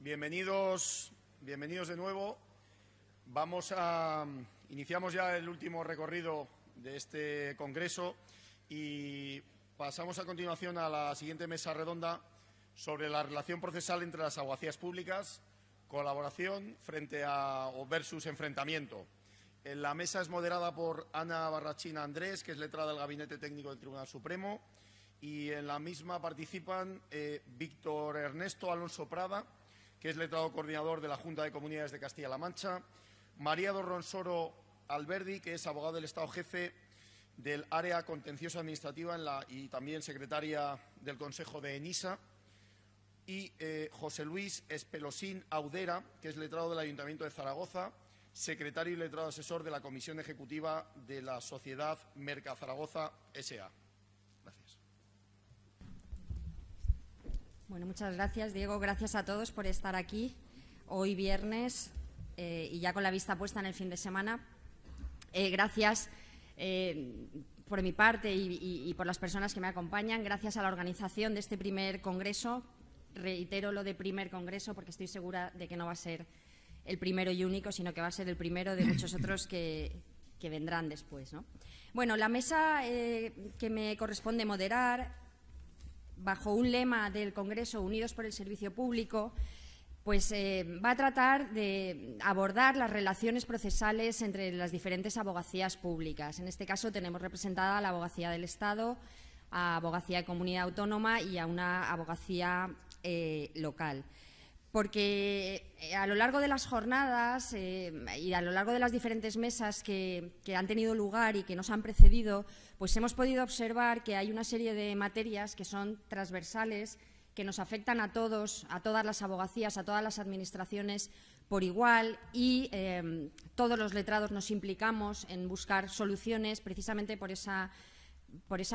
Bienvenidos de nuevo. Iniciamos ya el último recorrido de este congreso y pasamos a continuación a la siguiente mesa redonda sobre la relación procesal entre las abogacías públicas, colaboración frente a o versus enfrentamiento. La mesa es moderada por Ana Barrachina Andrés, que es letrada del Gabinete Técnico del Tribunal Supremo, y en la misma participan Víctor Ernesto Alonso Prada, que es letrado coordinador de la Junta de Comunidades de Castilla-La Mancha, María do Ronsoro Alberdi, que es abogado del Estado jefe del área contenciosa administrativa y también secretaria del Consejo de ENISA, y José Luis Espelosín Audera, que es letrado del Ayuntamiento de Zaragoza, secretario y letrado asesor de la Comisión Ejecutiva de la Sociedad Mercazaragoza S.A. Gracias. Bueno, muchas gracias, Diego. Gracias a todos por estar aquí hoy viernes y ya con la vista puesta en el fin de semana. Gracias por mi parte y por las personas que me acompañan. Gracias a la organización de este primer congreso. Reitero lo de primer congreso porque estoy segura de que no va a ser el primero y único, sino que va a ser el primero de muchos otros que vendrán después, ¿no? Bueno, la mesa que me corresponde moderar, bajo un lema del Congreso Unidos por el Servicio Público, pues va a tratar de abordar las relaciones procesales entre las diferentes abogacías públicas. En este caso tenemos representada a la Abogacía del Estado, a Abogacía de Comunidad Autónoma y a una abogacía local. Porque a lo largo de las jornadas y a lo largo de las diferentes mesas que han tenido lugar y que nos han precedido, pues hemos podido observar que hay una serie de materias que son transversales, que nos afectan a todos, a todas las abogacías, a todas las administraciones por igual y todos los letrados nos implicamos en buscar soluciones precisamente por esa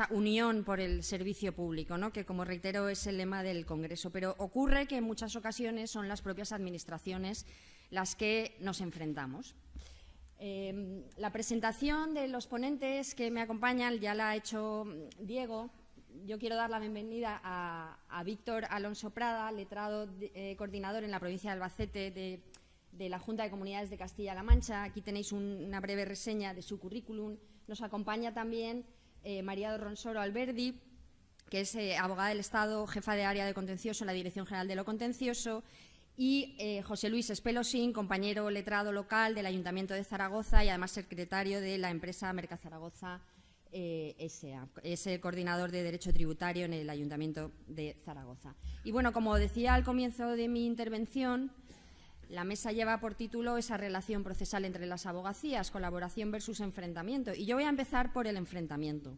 unión por el servicio público, ¿no? Que, como reitero, es el lema del Congreso. Pero ocurre que en muchas ocasiones son las propias administraciones las que nos enfrentamos. La presentación de los ponentes que me acompañan ya la ha hecho Diego. Yo quiero dar la bienvenida a Víctor Alonso Prada, letrado coordinador en la provincia de Albacete de la Junta de Comunidades de Castilla-La Mancha. Aquí tenéis una breve reseña de su currículum. Nos acompaña también María do Ronsoro Alberdi, que es abogada del Estado, jefa de área de contencioso en la Dirección General de lo Contencioso, y José Luis Espelosín, compañero letrado local del Ayuntamiento de Zaragoza y además secretario de la empresa Mercazaragoza S.A. Es el coordinador de Derecho Tributario en el Ayuntamiento de Zaragoza. Y bueno, como decía al comienzo de mi intervención, la mesa lleva por título esa relación procesal entre las abogacías, colaboración versus enfrentamiento. Y yo voy a empezar por el enfrentamiento.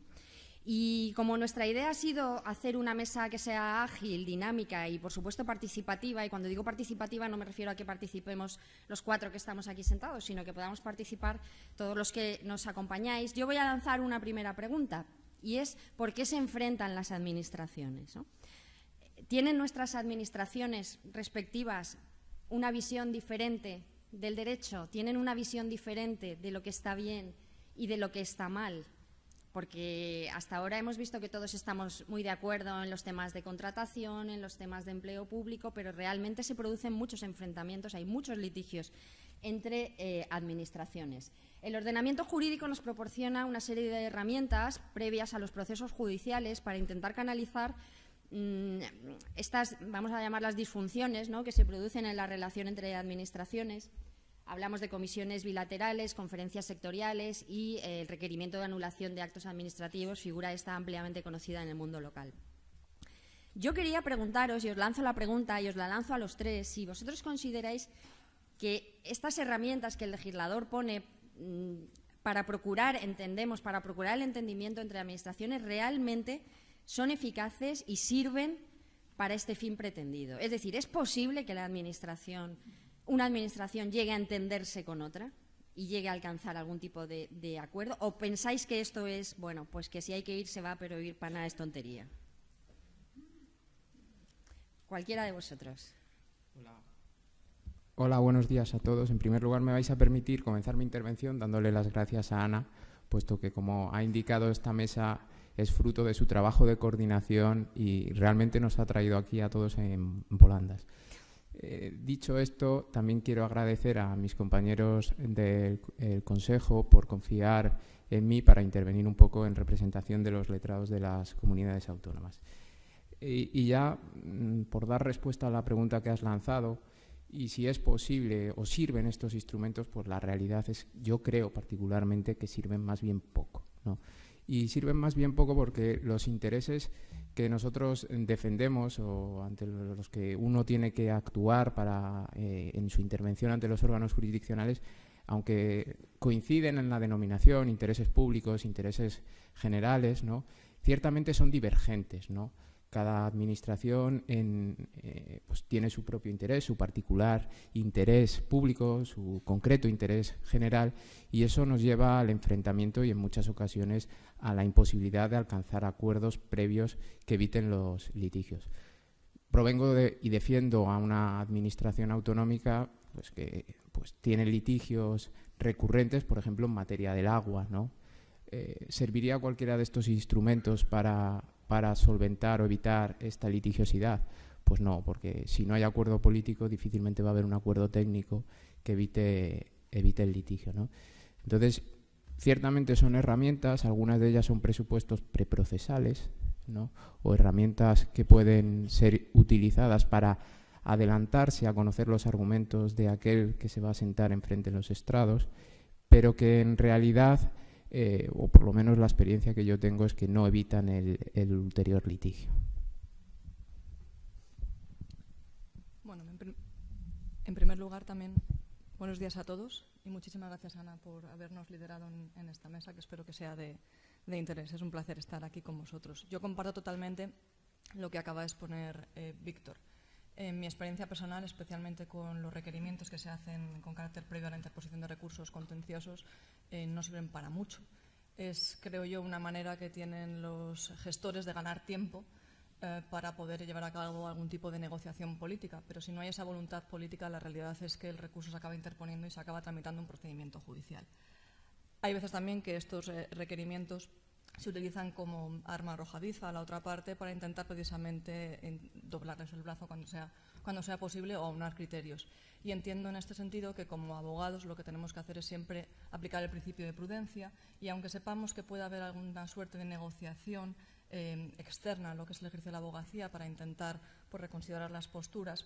Y como nuestra idea ha sido hacer una mesa que sea ágil, dinámica y, por supuesto, participativa, y cuando digo participativa no me refiero a que participemos los 4 que estamos aquí sentados, sino que podamos participar todos los que nos acompañáis, yo voy a lanzar una primera pregunta, y es ¿por qué se enfrentan las administraciones, ¿no? ¿Tienen nuestras administraciones respectivas una visión diferente del derecho? ¿Tienen una visión diferente de lo que está bien y de lo que está mal? Porque hasta ahora hemos visto que todos estamos muy de acuerdo en los temas de contratación, en los temas de empleo público, pero realmente se producen muchos enfrentamientos, hay muchos litigios entre administraciones. El ordenamiento jurídico nos proporciona una serie de herramientas previas a los procesos judiciales para intentar canalizar estas, vamos a llamarlas disfunciones, ¿no?, que se producen en la relación entre administraciones. Hablamos de comisiones bilaterales, conferencias sectoriales y el requerimiento de anulación de actos administrativos, figura esta ampliamente conocida en el mundo local. Yo quería preguntaros, y os lanzo la pregunta, y os la lanzo a los 3, si vosotros consideráis que estas herramientas que el legislador pone para procurar, para procurar el entendimiento entre administraciones realmente son eficaces y sirven para este fin pretendido. Es decir, ¿es posible que una administración llegue a entenderse con otra y llegue a alcanzar algún tipo de acuerdo? ¿O pensáis que esto es, bueno, pues que si hay que ir se va, pero ir para nada es tontería? Cualquiera de vosotros. Hola, buenos días a todos. En primer lugar, me vais a permitir comenzar mi intervención dándole las gracias a Ana, puesto que, como ha indicado, esta mesa es fruto de su trabajo de coordinación y realmente nos ha traído aquí a todos en volandas. Dicho esto, también quiero agradecer a mis compañeros del Consejo por confiar en mí para intervenir un poco en representación de los letrados de las comunidades autónomas. Y ya, por dar respuesta a la pregunta que has lanzado, y si es posible o sirven estos instrumentos, pues la realidad es, yo creo particularmente, que sirven más bien poco, ¿no? Y sirven más bien poco porque los intereses que nosotros defendemos o ante los que uno tiene que actuar para, en su intervención ante los órganos jurisdiccionales, aunque coinciden en la denominación, intereses públicos, intereses generales, ¿no?, ciertamente son divergentes, ¿no? Cada administración pues tiene su propio interés, su particular interés público, su concreto interés general, y eso nos lleva al enfrentamiento y en muchas ocasiones a la imposibilidad de alcanzar acuerdos previos que eviten los litigios. Provengo y defiendo a una administración autonómica pues, que pues, tiene litigios recurrentes, por ejemplo, en materia del agua, ¿no? ¿Serviría cualquiera de estos instrumentos para solventar o evitar esta litigiosidad? Pues no, porque si no hay acuerdo político difícilmente va a haber un acuerdo técnico que evite el litigio, ¿no? Entonces, ciertamente son herramientas, algunas de ellas son presupuestos preprocesales, ¿no?, o herramientas que pueden ser utilizadas para adelantarse a conocer los argumentos de aquel que se va a sentar enfrente de los estrados, pero que en realidad, o por lo menos la experiencia que yo tengo, es que no evitan el ulterior litigio. Bueno, en primer lugar también buenos días a todos y muchísimas gracias, Ana, por habernos liderado en esta mesa, que espero que sea de interés. Es un placer estar aquí con vosotros. Yo comparto totalmente lo que acaba de exponer Víctor. En mi experiencia personal, especialmente con los requerimientos que se hacen con carácter previo a la interposición de recursos contenciosos, no sirven para mucho. Es, creo yo, una manera que tienen los gestores de ganar tiempo para poder llevar a cabo algún tipo de negociación política. Pero si no hay esa voluntad política, la realidad es que el recurso se acaba interponiendo y se acaba tramitando un procedimiento judicial. Hay veces también que estos requerimientos se utilizan como arma arrojadiza a la otra parte para intentar precisamente doblarles el brazo cuando sea posible o aunar criterios. Y entiendo en este sentido que como abogados lo que tenemos que hacer es siempre aplicar el principio de prudencia, y aunque sepamos que puede haber alguna suerte de negociación externa a lo que es el ejercicio de la abogacía para intentar reconsiderar las posturas,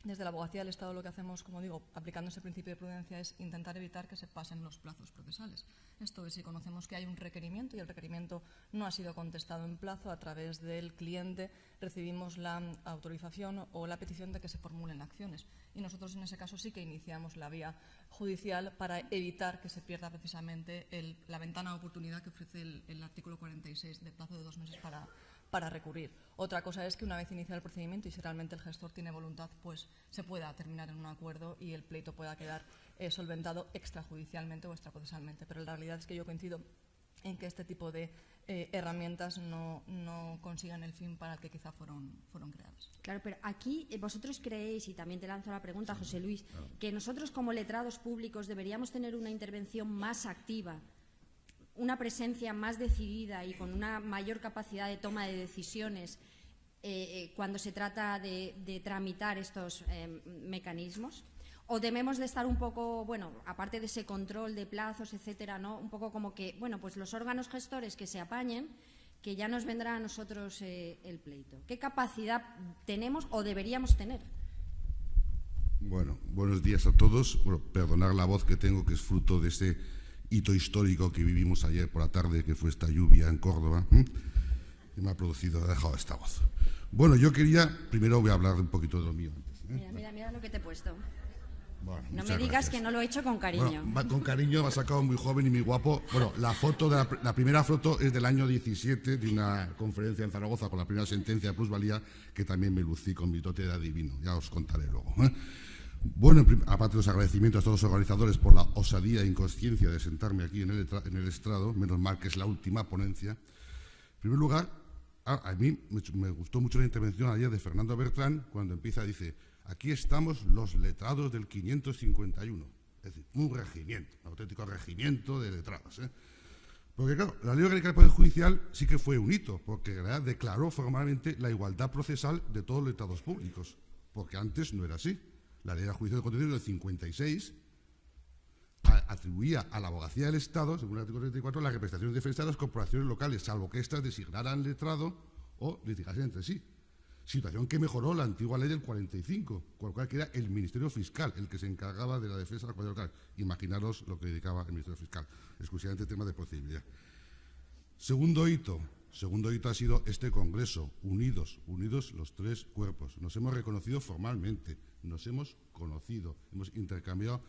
desde la Abogacía del Estado lo que hacemos, como digo, aplicando ese principio de prudencia, es intentar evitar que se pasen los plazos procesales. Esto es, si conocemos que hay un requerimiento y el requerimiento no ha sido contestado en plazo, a través del cliente recibimos la autorización o la petición de que se formulen acciones. Y nosotros en ese caso sí que iniciamos la vía judicial para evitar que se pierda precisamente la ventana de oportunidad que ofrece el artículo 46 de plazo de 2 meses para recurrir. Otra cosa es que una vez iniciado el procedimiento y si realmente el gestor tiene voluntad, pues se pueda terminar en un acuerdo y el pleito pueda quedar solventado extrajudicialmente o extraprocesalmente. Pero la realidad es que yo coincido en que este tipo de herramientas no consigan el fin para el que quizá fueron creadas. Claro, pero aquí vosotros creéis, y también te lanzo la pregunta, José Luis, que nosotros como letrados públicos deberíamos tener una intervención más activa, una presencia más decidida y con una mayor capacidad de toma de decisiones cuando se trata de tramitar estos mecanismos? ¿O debemos de estar un poco, bueno, aparte de ese control de plazos, etcétera, ¿no?, un poco como que, bueno, pues los órganos gestores que se apañen, que ya nos vendrá a nosotros el pleito? ¿Qué capacidad tenemos o deberíamos tener? Bueno, buenos días a todos. Bueno, perdonar la voz que tengo, que es fruto de este hito histórico que vivimos ayer por la tarde, que fue esta lluvia en Córdoba, y me ha dejado esta voz. Bueno, yo primero voy a hablar un poquito de lo mío antes. Mira lo que te he puesto. Bueno, no me digas gracias. Que no lo he hecho con cariño. Bueno, con cariño, me ha sacado muy joven y muy guapo. Bueno, la primera foto es del año 17, de una conferencia en Zaragoza con la primera sentencia de plusvalía, que también me lucí con mi dote de adivino. Ya os contaré luego. Bueno, aparte de los agradecimientos a todos los organizadores por la osadía e inconsciencia de sentarme aquí en el estrado, menos mal que es la última ponencia. En primer lugar, a mí me gustó mucho la intervención ayer de Fernando Bertrán, cuando dice: aquí estamos los letrados del 551. Es decir, un regimiento, un auténtico regimiento de letrados. Porque claro, la Ley Orgánica del Poder Judicial sí que fue un hito, porque en realidad declaró formalmente la igualdad procesal de todos los letrados públicos. porque antes no era así. La ley de juicio de contenido del 56 atribuía a la abogacía del Estado, según el artículo 34, la representación de defensa de las corporaciones locales, salvo que éstas designaran letrado o litigasen entre sí. Situación que mejoró la antigua ley del 45, con lo cual que era el Ministerio Fiscal el que se encargaba de la defensa de la comunidad local. Imaginaros lo que dedicaba el Ministerio Fiscal, exclusivamente tema de procedibilidad. Segundo hito ha sido este Congreso, unidos los tres cuerpos. Nos hemos reconocido formalmente, nos hemos conocido, hemos intercambiado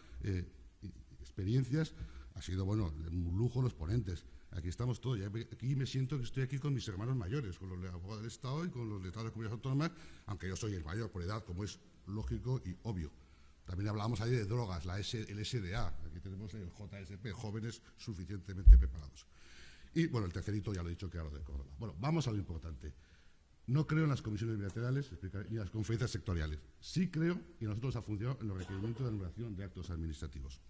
experiencias. Ha sido, bueno, un lujo los ponentes. Aquí estamos todos. Aquí me siento que estoy aquí con mis hermanos mayores, con los abogados del Estado y con los letrados de las comunidades autónomas, aunque yo soy el mayor por edad, como es lógico y obvio. También hablábamos ahí de drogas, el SDA. Aquí tenemos el JSP, jóvenes suficientemente preparados. Y, bueno, el tercerito ya lo he dicho, que era lo de Córdoba. Bueno, vamos a lo importante. No creo en las comisiones bilaterales ni en las conferencias sectoriales. Sí creo, y a nosotros ha funcionado, en los requerimientos de anulación de actos administrativos.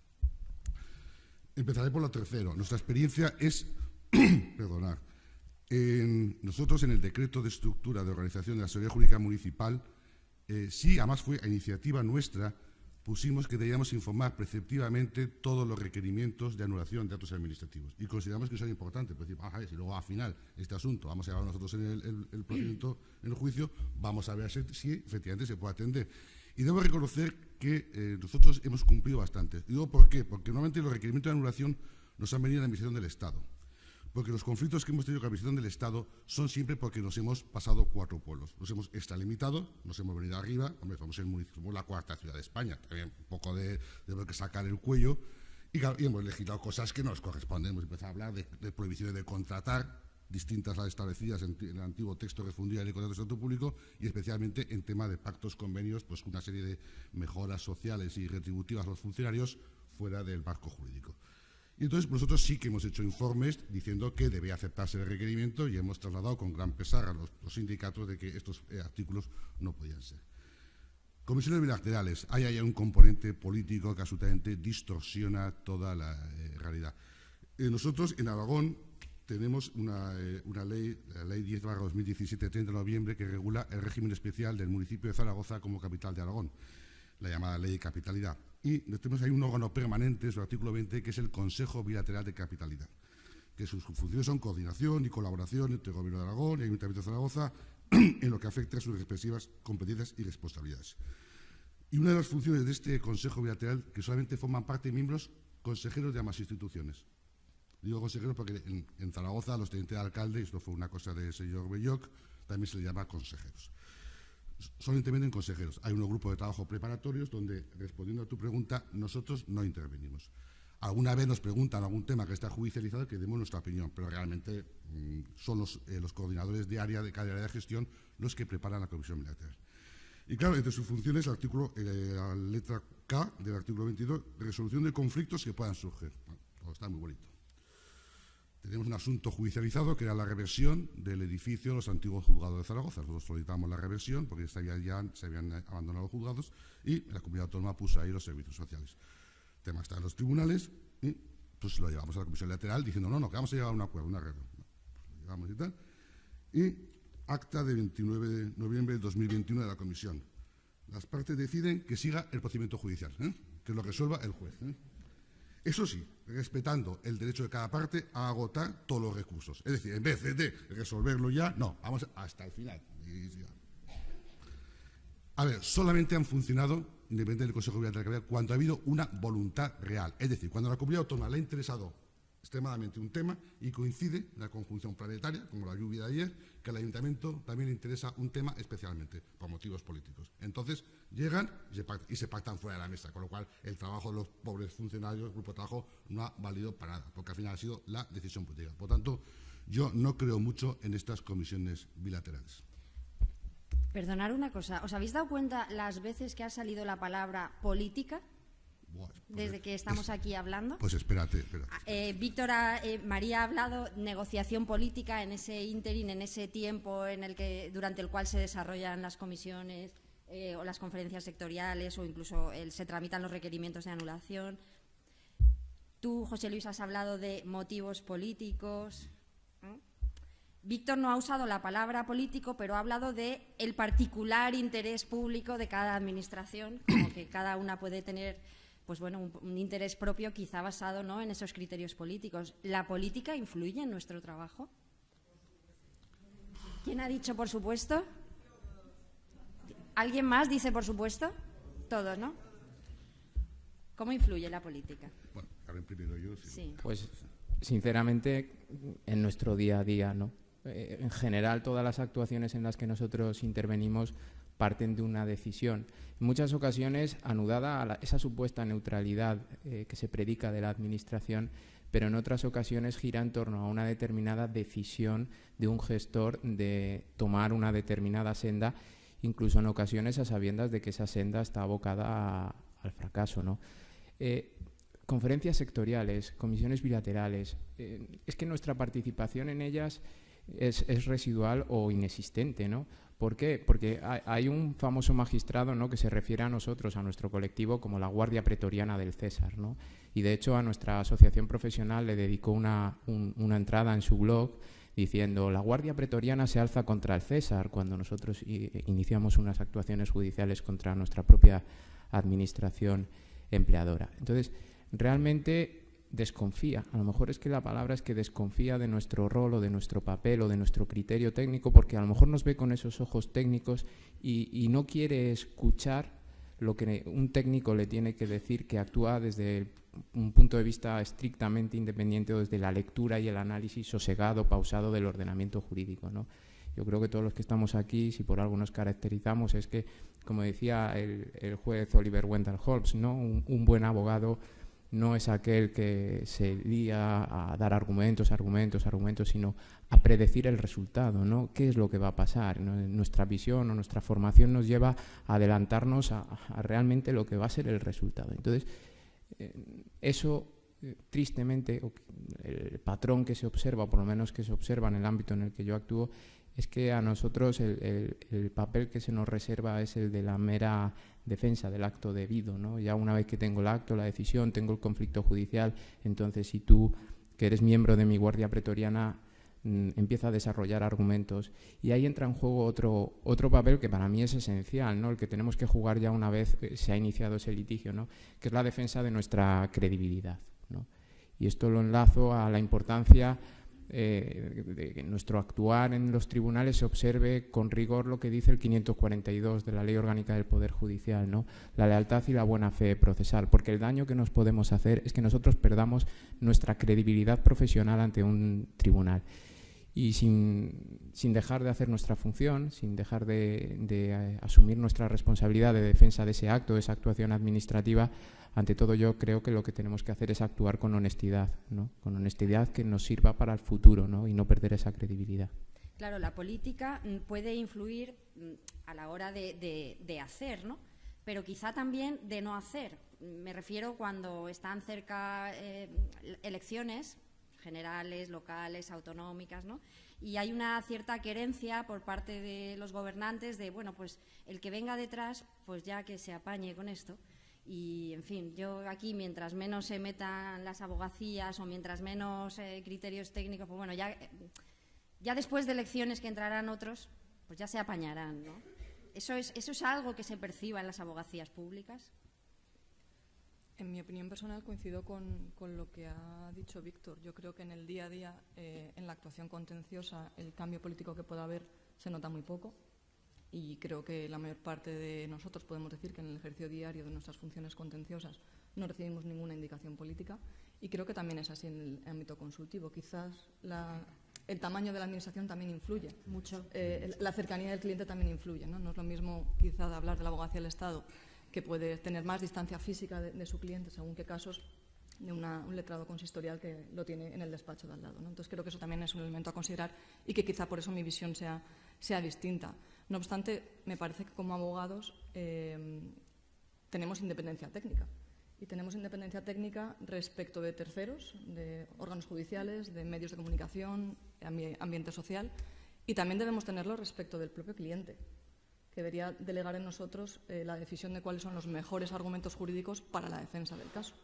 Empezaré por lo tercero. Nuestra experiencia es, perdonar, nosotros en el decreto de estructura de organización de la Seguridad Jurídica Municipal, sí, además fue a iniciativa nuestra, pusimos que debíamos informar preceptivamente todos los requerimientos de anulación de actos administrativos. Y consideramos que eso es importante, pues decir, si luego al final este asunto vamos a llevar nosotros en el procedimiento, en el juicio, vamos a ver si efectivamente se puede atender. Y debo reconocer que nosotros hemos cumplido bastante. Digo, ¿por qué? Porque normalmente los requerimientos de anulación nos han venido de la Administración del Estado. Porque los conflictos que hemos tenido con la Administración del Estado son siempre porque nos hemos pasado 4 pueblos. Nos hemos extralimitado, nos hemos venido arriba, hombre, somos la cuarta ciudad de España, también un poco de que sacar el cuello, y hemos legislado cosas que no nos corresponden. Hemos empezado a hablar de prohibiciones de contratar, distintas a las establecidas en el antiguo texto que fundía el contrato de sector público, y especialmente en tema de pactos, convenios, pues una serie de mejoras sociales y retributivas a los funcionarios fuera del marco jurídico. Y entonces nosotros sí que hemos hecho informes diciendo que debía aceptarse el requerimiento y hemos trasladado con gran pesar a los sindicatos de que estos artículos no podían ser. Comisiones bilaterales. Hay un componente político que absolutamente distorsiona toda la realidad. Nosotros en Aragón tenemos una ley, la Ley 10/2017, 30 de noviembre, que regula el régimen especial del municipio de Zaragoza como capital de Aragón, la llamada Ley de Capitalidad. Y tenemos ahí un órgano permanente, su artículo 20, que es el Consejo Bilateral de Capitalidad, que sus funciones son coordinación y colaboración entre el Gobierno de Aragón y el Ayuntamiento de Zaragoza en lo que afecta a sus respectivas competencias y responsabilidades. Y una de las funciones de este Consejo Bilateral, que solamente forman parte miembros consejeros de ambas instituciones. Digo consejeros porque en Zaragoza los tenientes de alcalde, y esto fue una cosa del señor Belloc, también se les llama consejeros. Solo intervienen consejeros. Hay unos grupos de trabajo preparatorios donde, respondiendo a tu pregunta, nosotros no intervenimos. Alguna vez nos preguntan algún tema que está judicializado que demos nuestra opinión, pero realmente son los coordinadores de área de cada área de gestión los que preparan la comisión bilateral. Y claro, entre sus funciones, la letra K del artículo 22, resolución de conflictos que puedan surgir. Bueno, está muy bonito. Tenemos un asunto judicializado que era la reversión del edificio de los antiguos juzgados de Zaragoza. Nosotros solicitamos la reversión porque se habían abandonado los juzgados y la comunidad autónoma puso ahí los servicios sociales. El tema está en los tribunales y pues lo llevamos a la comisión lateral diciendo no, que vamos a llegar a un acuerdo, una arreglo. Pues lo llevamos y tal. Y acta de 29 de noviembre de 2021 de la comisión. Las partes deciden que siga el procedimiento judicial, que lo resuelva el juez. Eso sí, respetando el derecho de cada parte a agotar todos los recursos. Es decir, en vez de resolverlo ya, no, vamos hasta el final. A ver, solamente han funcionado, independientemente del Consejo Bilateral, cuando ha habido una voluntad real. Es decir, cuando a la comunidad autónoma le ha interesado extremadamente un tema y coincide la conjunción planetaria, como la lluvia de ayer, que al ayuntamiento también le interesa un tema especialmente, por motivos políticos. Entonces llegan y se pactan fuera de la mesa, con lo cual el trabajo de los pobres funcionarios, el grupo de trabajo, no ha valido para nada, porque al final ha sido la decisión política. Por tanto, yo no creo mucho en estas comisiones bilaterales. Perdonad una cosa, ¿os habéis dado cuenta las veces que ha salido la palabra política? Desde que estamos aquí hablando. Pues espérate. Víctor, María ha hablado de negociación política en ese ínterin, en ese tiempo durante el cual se desarrollan las comisiones o las conferencias sectoriales o incluso se tramitan los requerimientos de anulación. Tú, José Luis, has hablado de motivos políticos. Víctor no ha usado la palabra político, pero ha hablado de el particular interés público de cada administración, como que cada una puede tener, pues bueno, un interés propio, quizá basado, ¿no?, en esos criterios políticos. ¿La política influye en nuestro trabajo? ¿Quién ha dicho por supuesto? ¿Alguien más dice por supuesto? Todos, ¿no? ¿Cómo influye la política? Bueno, Carmen primero yo. Sí. Pues, sinceramente, en nuestro día a día, ¿no? En general, todas las actuaciones en las que nosotros intervenimos parten de una decisión, en muchas ocasiones anudada a esa supuesta neutralidad que se predica de la Administración, pero en otras ocasiones gira en torno a una determinada decisión de un gestor de tomar una determinada senda, incluso en ocasiones a sabiendas de que esa senda está abocada al fracaso, ¿no? Conferencias sectoriales, comisiones bilaterales, es que nuestra participación en ellas es residual o inexistente, ¿no? ¿Por qué? Porque hay un famoso magistrado, ¿no?, que se refiere a nosotros, a nuestro colectivo, como la Guardia Pretoriana del César, ¿no? Y de hecho a nuestra asociación profesional le dedicó una entrada en su blog diciendo: la Guardia Pretoriana se alza contra el César, cuando nosotros iniciamos unas actuaciones judiciales contra nuestra propia administración empleadora. Entonces, realmente desconfía, a lo mejor es que la palabra es que desconfía de nuestro rol o de nuestro papel o de nuestro criterio técnico, porque a lo mejor nos ve con esos ojos técnicos y no quiere escuchar lo que un técnico le tiene que decir, que actúa desde un punto de vista estrictamente independiente o desde la lectura y el análisis sosegado, pausado del ordenamiento jurídico, ¿no? Yo creo que todos los que estamos aquí, si por algo nos caracterizamos, es que, como decía el juez Oliver Wendell Holmes, ¿no?, un buen abogado no es aquel que se lía a dar argumentos, sino a predecir el resultado, ¿no? ¿Qué es lo que va a pasar? Nuestra visión o nuestra formación nos lleva a adelantarnos a realmente lo que va a ser el resultado. Entonces, eso, tristemente, el patrón que se observa, o por lo menos que se observa en el ámbito en el que yo actúo, es que a nosotros el papel que se nos reserva es el de la mera defensa del acto debido, ¿no? Ya una vez que tengo el acto, la decisión, tengo el conflicto judicial, entonces si tú, que eres miembro de mi Guardia Pretoriana, empieza a desarrollar argumentos, y ahí entra en juego otro papel que para mí es esencial, ¿no?, el que tenemos que jugar ya una vez se ha iniciado ese litigio, ¿no?, que es la defensa de nuestra credibilidad, ¿no? Y esto lo enlazo a la importancia de que nuestro actuar en los tribunales se observe con rigor lo que dice el 542 de la Ley Orgánica del Poder Judicial, ¿no?, la lealtad y la buena fe procesal, porque el daño que nos podemos hacer es que nosotros perdamos nuestra credibilidad profesional ante un tribunal. Y sin dejar de hacer nuestra función, sin dejar de asumir nuestra responsabilidad de defensa de ese acto, de esa actuación administrativa, ante todo yo creo que lo que tenemos que hacer es actuar con honestidad, ¿no?, con honestidad que nos sirva para el futuro, ¿no?, y no perder esa credibilidad. Claro, la política puede influir a la hora de hacer, ¿no?, pero quizá también de no hacer. Me refiero cuando están cerca elecciones generales, locales, autonómicas, ¿no?, y hay una cierta querencia por parte de los gobernantes de, bueno, pues el que venga detrás, pues ya que se apañe con esto. Y, en fin, yo aquí, mientras menos se metan las abogacías o mientras menos criterios técnicos, pues bueno, ya después de elecciones que entrarán otros, pues ya se apañarán, ¿no? ¿Eso es algo que se perciba en las abogacías públicas? En mi opinión personal coincido con lo que ha dicho Víctor. Yo creo que en el día a día, en la actuación contenciosa, el cambio político que pueda haber se nota muy poco, y creo que la mayor parte de nosotros podemos decir que en el ejercicio diario de nuestras funciones contenciosas no recibimos ninguna indicación política, y creo que también es así en el ámbito consultivo. Quizás el tamaño de la administración también influye. Mucho. La cercanía del cliente también influye, ¿no? No es lo mismo quizá de hablar de la abogacía del Estado, que puede tener más distancia física de su cliente, según qué casos, de un letrado consistorial que lo tiene en el despacho de al lado, ¿no? Entonces creo que eso también es un elemento a considerar y que quizá por eso mi visión sea distinta. No obstante, me parece que como abogados tenemos independencia técnica. Y tenemos independencia técnica respecto de terceros, de órganos judiciales, de medios de comunicación, ambiente social, y también debemos tenerlo respecto del propio cliente, que debería delegar en nosotros la decisión de cuáles son los mejores argumentos jurídicos para la defensa del caso.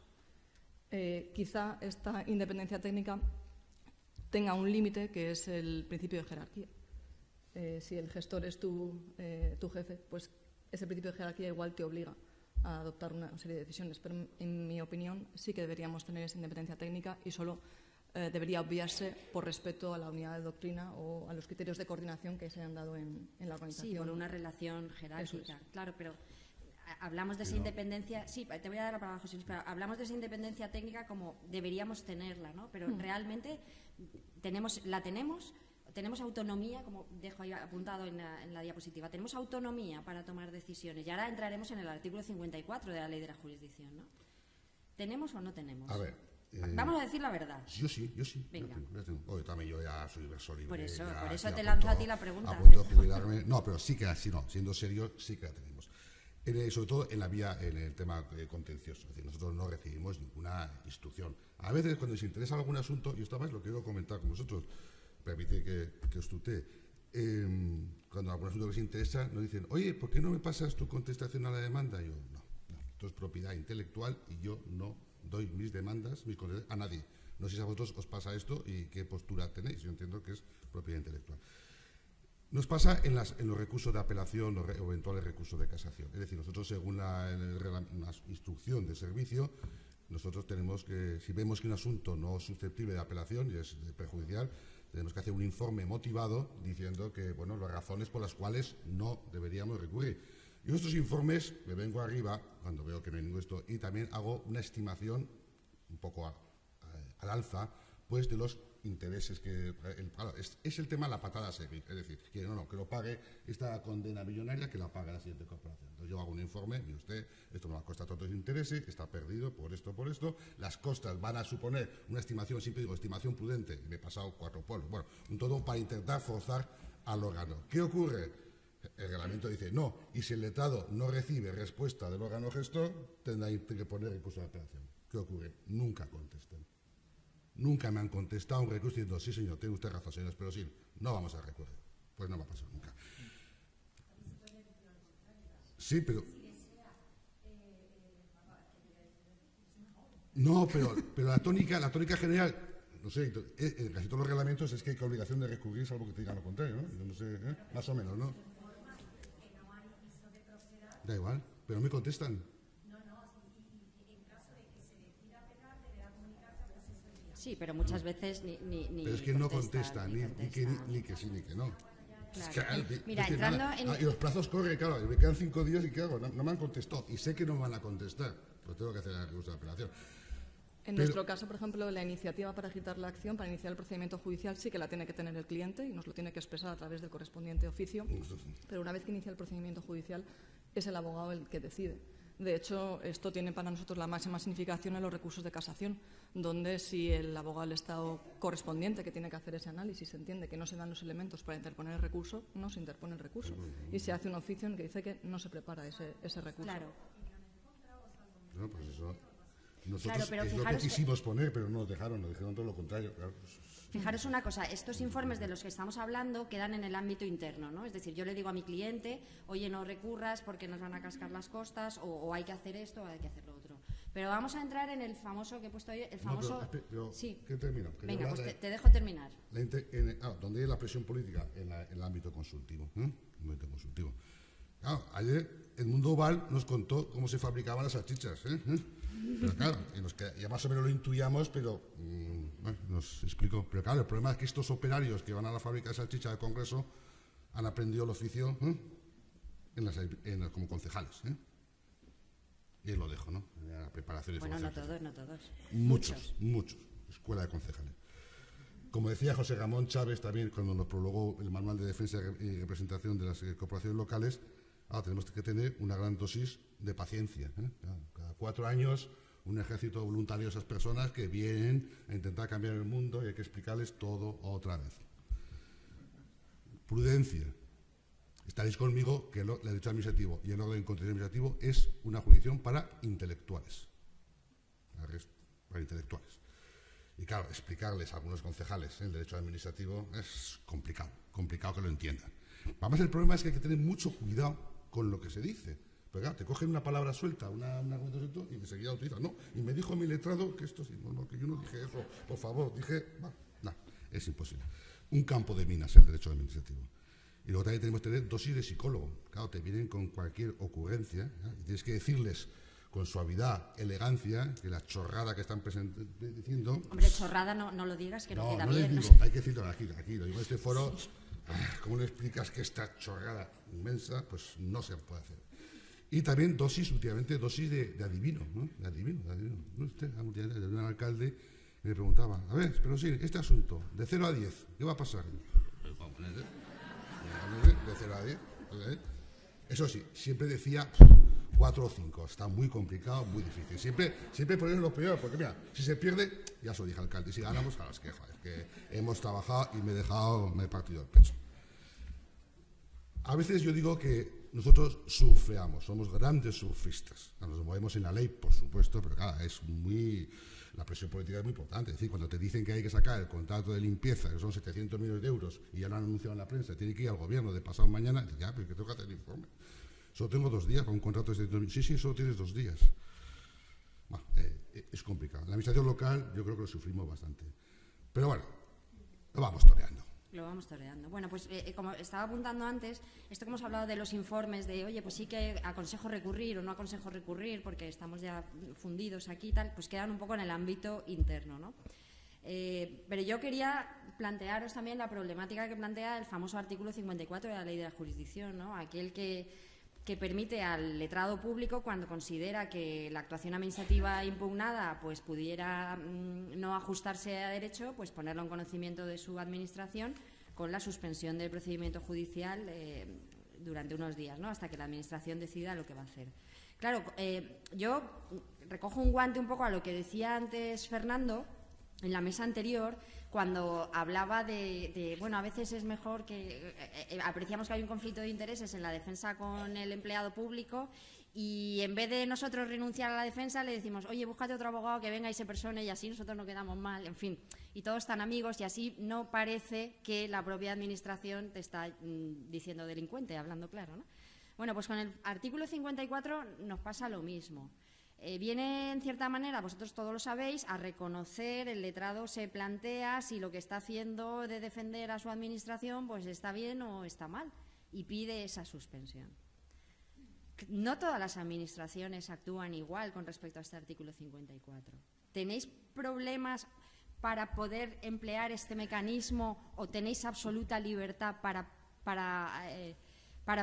Quizá esta independencia técnica tenga un límite que es el principio de jerarquía. Si el gestor es tu jefe, pues ese principio de jerarquía igual te obliga a adoptar una serie de decisiones. Pero en mi opinión sí que deberíamos tener esa independencia técnica y solo debería obviarse por respeto a la unidad de doctrina o a los criterios de coordinación que se hayan dado en la organización. Sí, por una relación jerárquica, claro, pero hablamos de esa independencia, sí, te voy a dar la palabra, José Luis, pero hablamos de esa independencia técnica como deberíamos tenerla, ¿no? Pero realmente la tenemos autonomía, como dejo ahí apuntado en la diapositiva, tenemos autonomía para tomar decisiones. Y ahora entraremos en el artículo 54 de la Ley de la Jurisdicción, ¿no? ¿Tenemos o no tenemos? A ver, vamos a decir la verdad. Yo sí. Venga. Hoy también yo ya soy verso libre. Por eso ya te lanzo a ti la pregunta. A punto de jubilarme. No, pero sí que así no. Siendo serio, sí que la tenemos. Sobre todo en el tema contencioso. Es decir, nosotros no recibimos ninguna instrucción. A veces, cuando les interesa algún asunto, y esto más lo quiero comentar con vosotros, permite que os tutee. Cuando algún asunto les interesa, nos dicen, oye, ¿por qué no me pasas tu contestación a la demanda? Y yo, no. Esto es propiedad intelectual y yo no doy mis demandas, mis contestaciones a nadie. No sé si a vosotros os pasa esto y qué postura tenéis. Yo entiendo que es propiedad intelectual. Nos pasa en los recursos de apelación o eventuales recursos de casación. Es decir, nosotros, según la instrucción de servicio, nosotros tenemos que, si vemos que un asunto no es susceptible de apelación y es perjudicial, tenemos que hacer un informe motivado diciendo que, bueno, las razones por las cuales no deberíamos recurrir. Y en estos informes me vengo arriba, cuando veo que no hay ningún esto, y también hago una estimación un poco al alza, pues de los intereses que... es el tema de la patada a seguir, es decir, que que lo pague esta condena millonaria, que la pague la siguiente corporación. Entonces yo hago un informe, mire usted, esto me va a costar tantos intereses, está perdido por esto, las costas van a suponer una estimación, siempre digo estimación prudente, y me he pasado 4 pueblos, bueno, un todo para intentar forzar al órgano. ¿Qué ocurre? El reglamento dice no, y si el letrado no recibe respuesta del órgano gestor, tendrá que poner recurso de apelación. ¿Qué ocurre? Nunca contestan. Nunca me han contestado un recurso diciendo, sí señor, tiene usted razón, señor Esperosín, no vamos a recurrir. Pues no va a pasar nunca. Sí, pero... No, pero la tónica general, no sé, en casi todos los reglamentos es que hay obligación de recurrir, salvo que te digan lo contrario, ¿no? Yo no sé, más o menos, ¿no? Da igual, pero no me contestan. Sí, pero muchas veces ni pero es que no contestan, ni que sí, ni que no. Claro. Es que, mira, entrando en... y los plazos corren, claro, y me quedan 5 días y ¿qué hago? No me han contestado, y sé que no me van a contestar, pues tengo que hacer el recurso de apelación. En nuestro caso, por ejemplo, la iniciativa para agitar la acción, para iniciar el procedimiento judicial, sí que la tiene que tener el cliente y nos lo tiene que expresar a través del correspondiente oficio, pero una vez que inicia el procedimiento judicial es el abogado el que decide. De hecho, esto tiene para nosotros la máxima significación en los recursos de casación, donde si el abogado del Estado correspondiente que tiene que hacer ese análisis entiende que no se dan los elementos para interponer el recurso, no se interpone el recurso. Y se hace un oficio en que dice que no se prepara ese recurso. Claro. No, pues eso... Nosotros claro, es lo que quisimos poner, pero no nos dejaron, nos dijeron todo lo contrario. Claro. Fijaros una cosa, estos informes de los que estamos hablando quedan en el ámbito interno, ¿no? Es decir, yo le digo a mi cliente, oye, no recurras porque nos van a cascar las costas, o hay que hacer esto o hay que hacer lo otro. Pero vamos a entrar en el famoso que he puesto ahí, el famoso... No, pero, sí. ¿Qué termino? Venga, pues te dejo terminar. Donde hay la presión política, en el ámbito consultivo. Claro, ayer el Mundo Oval nos contó cómo se fabricaban las salchichas. Pero claro, ya más o menos lo intuíamos, pero bueno, nos explicó. Pero claro, el problema es que estos operarios que van a la fábrica de salchichas del Congreso han aprendido el oficio como concejales. Y ahí lo dejo, ¿no? La preparación de bueno, no todos. Muchos. Escuela de concejales. Como decía José Ramón Chávez también, cuando nos prologó el manual de defensa y representación de las corporaciones locales, tenemos que tener una gran dosis de paciencia. Cada 4 años, un ejército voluntario de esas personas que vienen a intentar cambiar el mundo y hay que explicarles todo otra vez. Prudencia. Estaréis conmigo que el derecho administrativo y el orden contencioso administrativo es una jurisdicción para intelectuales. Para intelectuales. Y claro, explicarles a algunos concejales el derecho administrativo es complicado que lo entiendan. Además, el problema es que hay que tener mucho cuidado con lo que se dice. Pero claro, te cogen una palabra suelta, un argumento suelto y enseguida lo utilizan. No, y me dijo mi letrado que esto sí, no, que yo no dije eso, por favor, dije... No. es imposible. Un campo de minas el derecho administrativo. Y luego también tenemos que tener dosis de psicólogo. Claro, te vienen con cualquier ocurrencia, ¿ya? Y tienes que decirles con suavidad, elegancia, que la chorrada que están diciendo... Hombre, chorrada no lo digas, que no queda les bien. digo, hay que decirlo aquí, lo digo en este foro, ¿cómo le explicas que esta chorrada inmensa, pues no se puede hacer? Y también últimamente dosis de adivino, ¿no? De adivino. ¿No? Usted, un alcalde, me preguntaba, a ver, pero sí, este asunto, de 0 a 10, ¿qué va a pasar? De 0 a 10. Eso sí, siempre decía 4 o 5. Está muy complicado, muy difícil. Siempre poner lo peor, porque mira, si se pierde, ya se lo dije al alcalde, y si ganamos, claro, es que hemos trabajado y me he partido el pecho. A veces yo digo que nosotros surfeamos, somos grandes surfistas. Nos movemos en la ley, por supuesto, pero claro, la presión política es muy importante. Es decir, cuando te dicen que hay que sacar el contrato de limpieza, que son 700 millones de euros, y ya lo han anunciado en la prensa, tiene que ir al gobierno de pasado mañana, ya, pero que tengo que hacer el informe. Solo tengo 2 días para un contrato de 700 millones. Sí, solo tienes 2 días. Bueno, es complicado. La administración local yo creo que lo sufrimos bastante. Pero bueno, lo vamos toreando. Lo vamos toreando. Bueno, pues como estaba apuntando antes, esto que hemos hablado de los informes de, oye, pues sí que aconsejo recurrir o no aconsejo recurrir porque estamos ya fundidos aquí y tal, pues quedan un poco en el ámbito interno, ¿no? Pero yo quería plantearos también la problemática que plantea el famoso artículo 54 de la Ley de la Jurisdicción, ¿no? Aquel que permite al letrado público, cuando considera que la actuación administrativa impugnada pues pudiera no ajustarse a derecho, pues ponerlo en conocimiento de su administración con la suspensión del procedimiento judicial durante unos días, ¿no? Hasta que la administración decida lo que va a hacer. Claro, yo recojo un guante un poco a lo que decía antes Fernando en la mesa anterior, cuando hablaba bueno, a veces es mejor que apreciamos que hay un conflicto de intereses en la defensa con el empleado público y en vez de nosotros renunciar a la defensa le decimos, oye, búscate otro abogado que venga y se persone y así nosotros no quedamos mal, en fin, y todos están amigos y así no parece que la propia administración te está diciendo delincuente, hablando claro, ¿no? Bueno, pues con el artículo 54 nos pasa lo mismo. Viene, en cierta manera, vosotros todos lo sabéis, a reconocer, el letrado se plantea si lo que está haciendo de defender a su administración pues está bien o está mal y pide esa suspensión. No todas las administraciones actúan igual con respecto a este artículo 54. ¿Tenéis problemas para poder emplear este mecanismo o tenéis absoluta libertad para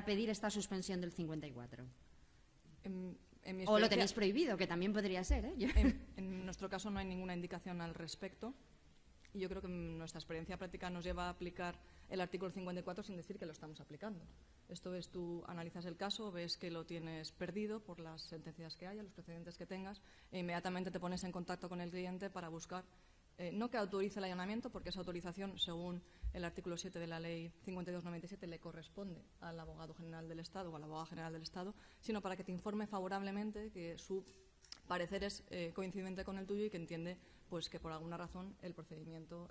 pedir esta suspensión del 54? O lo tenéis prohibido, que también podría ser, ¿eh? En nuestro caso no hay ninguna indicación al respecto y yo creo que nuestra experiencia práctica nos lleva a aplicar el artículo 54 sin decir que lo estamos aplicando. Esto es, tú analizas el caso, ves que lo tienes perdido por las sentencias que haya, los precedentes que tengas, e inmediatamente te pones en contacto con el cliente para buscar, no que autorice el allanamiento, porque esa autorización, según el artículo 7 de la Ley 5297, le corresponde al abogado general del Estado o a la abogada general del Estado, sino para que te informe favorablemente que su parecer es coincidente con el tuyo y que entiende pues, que por alguna razón el procedimiento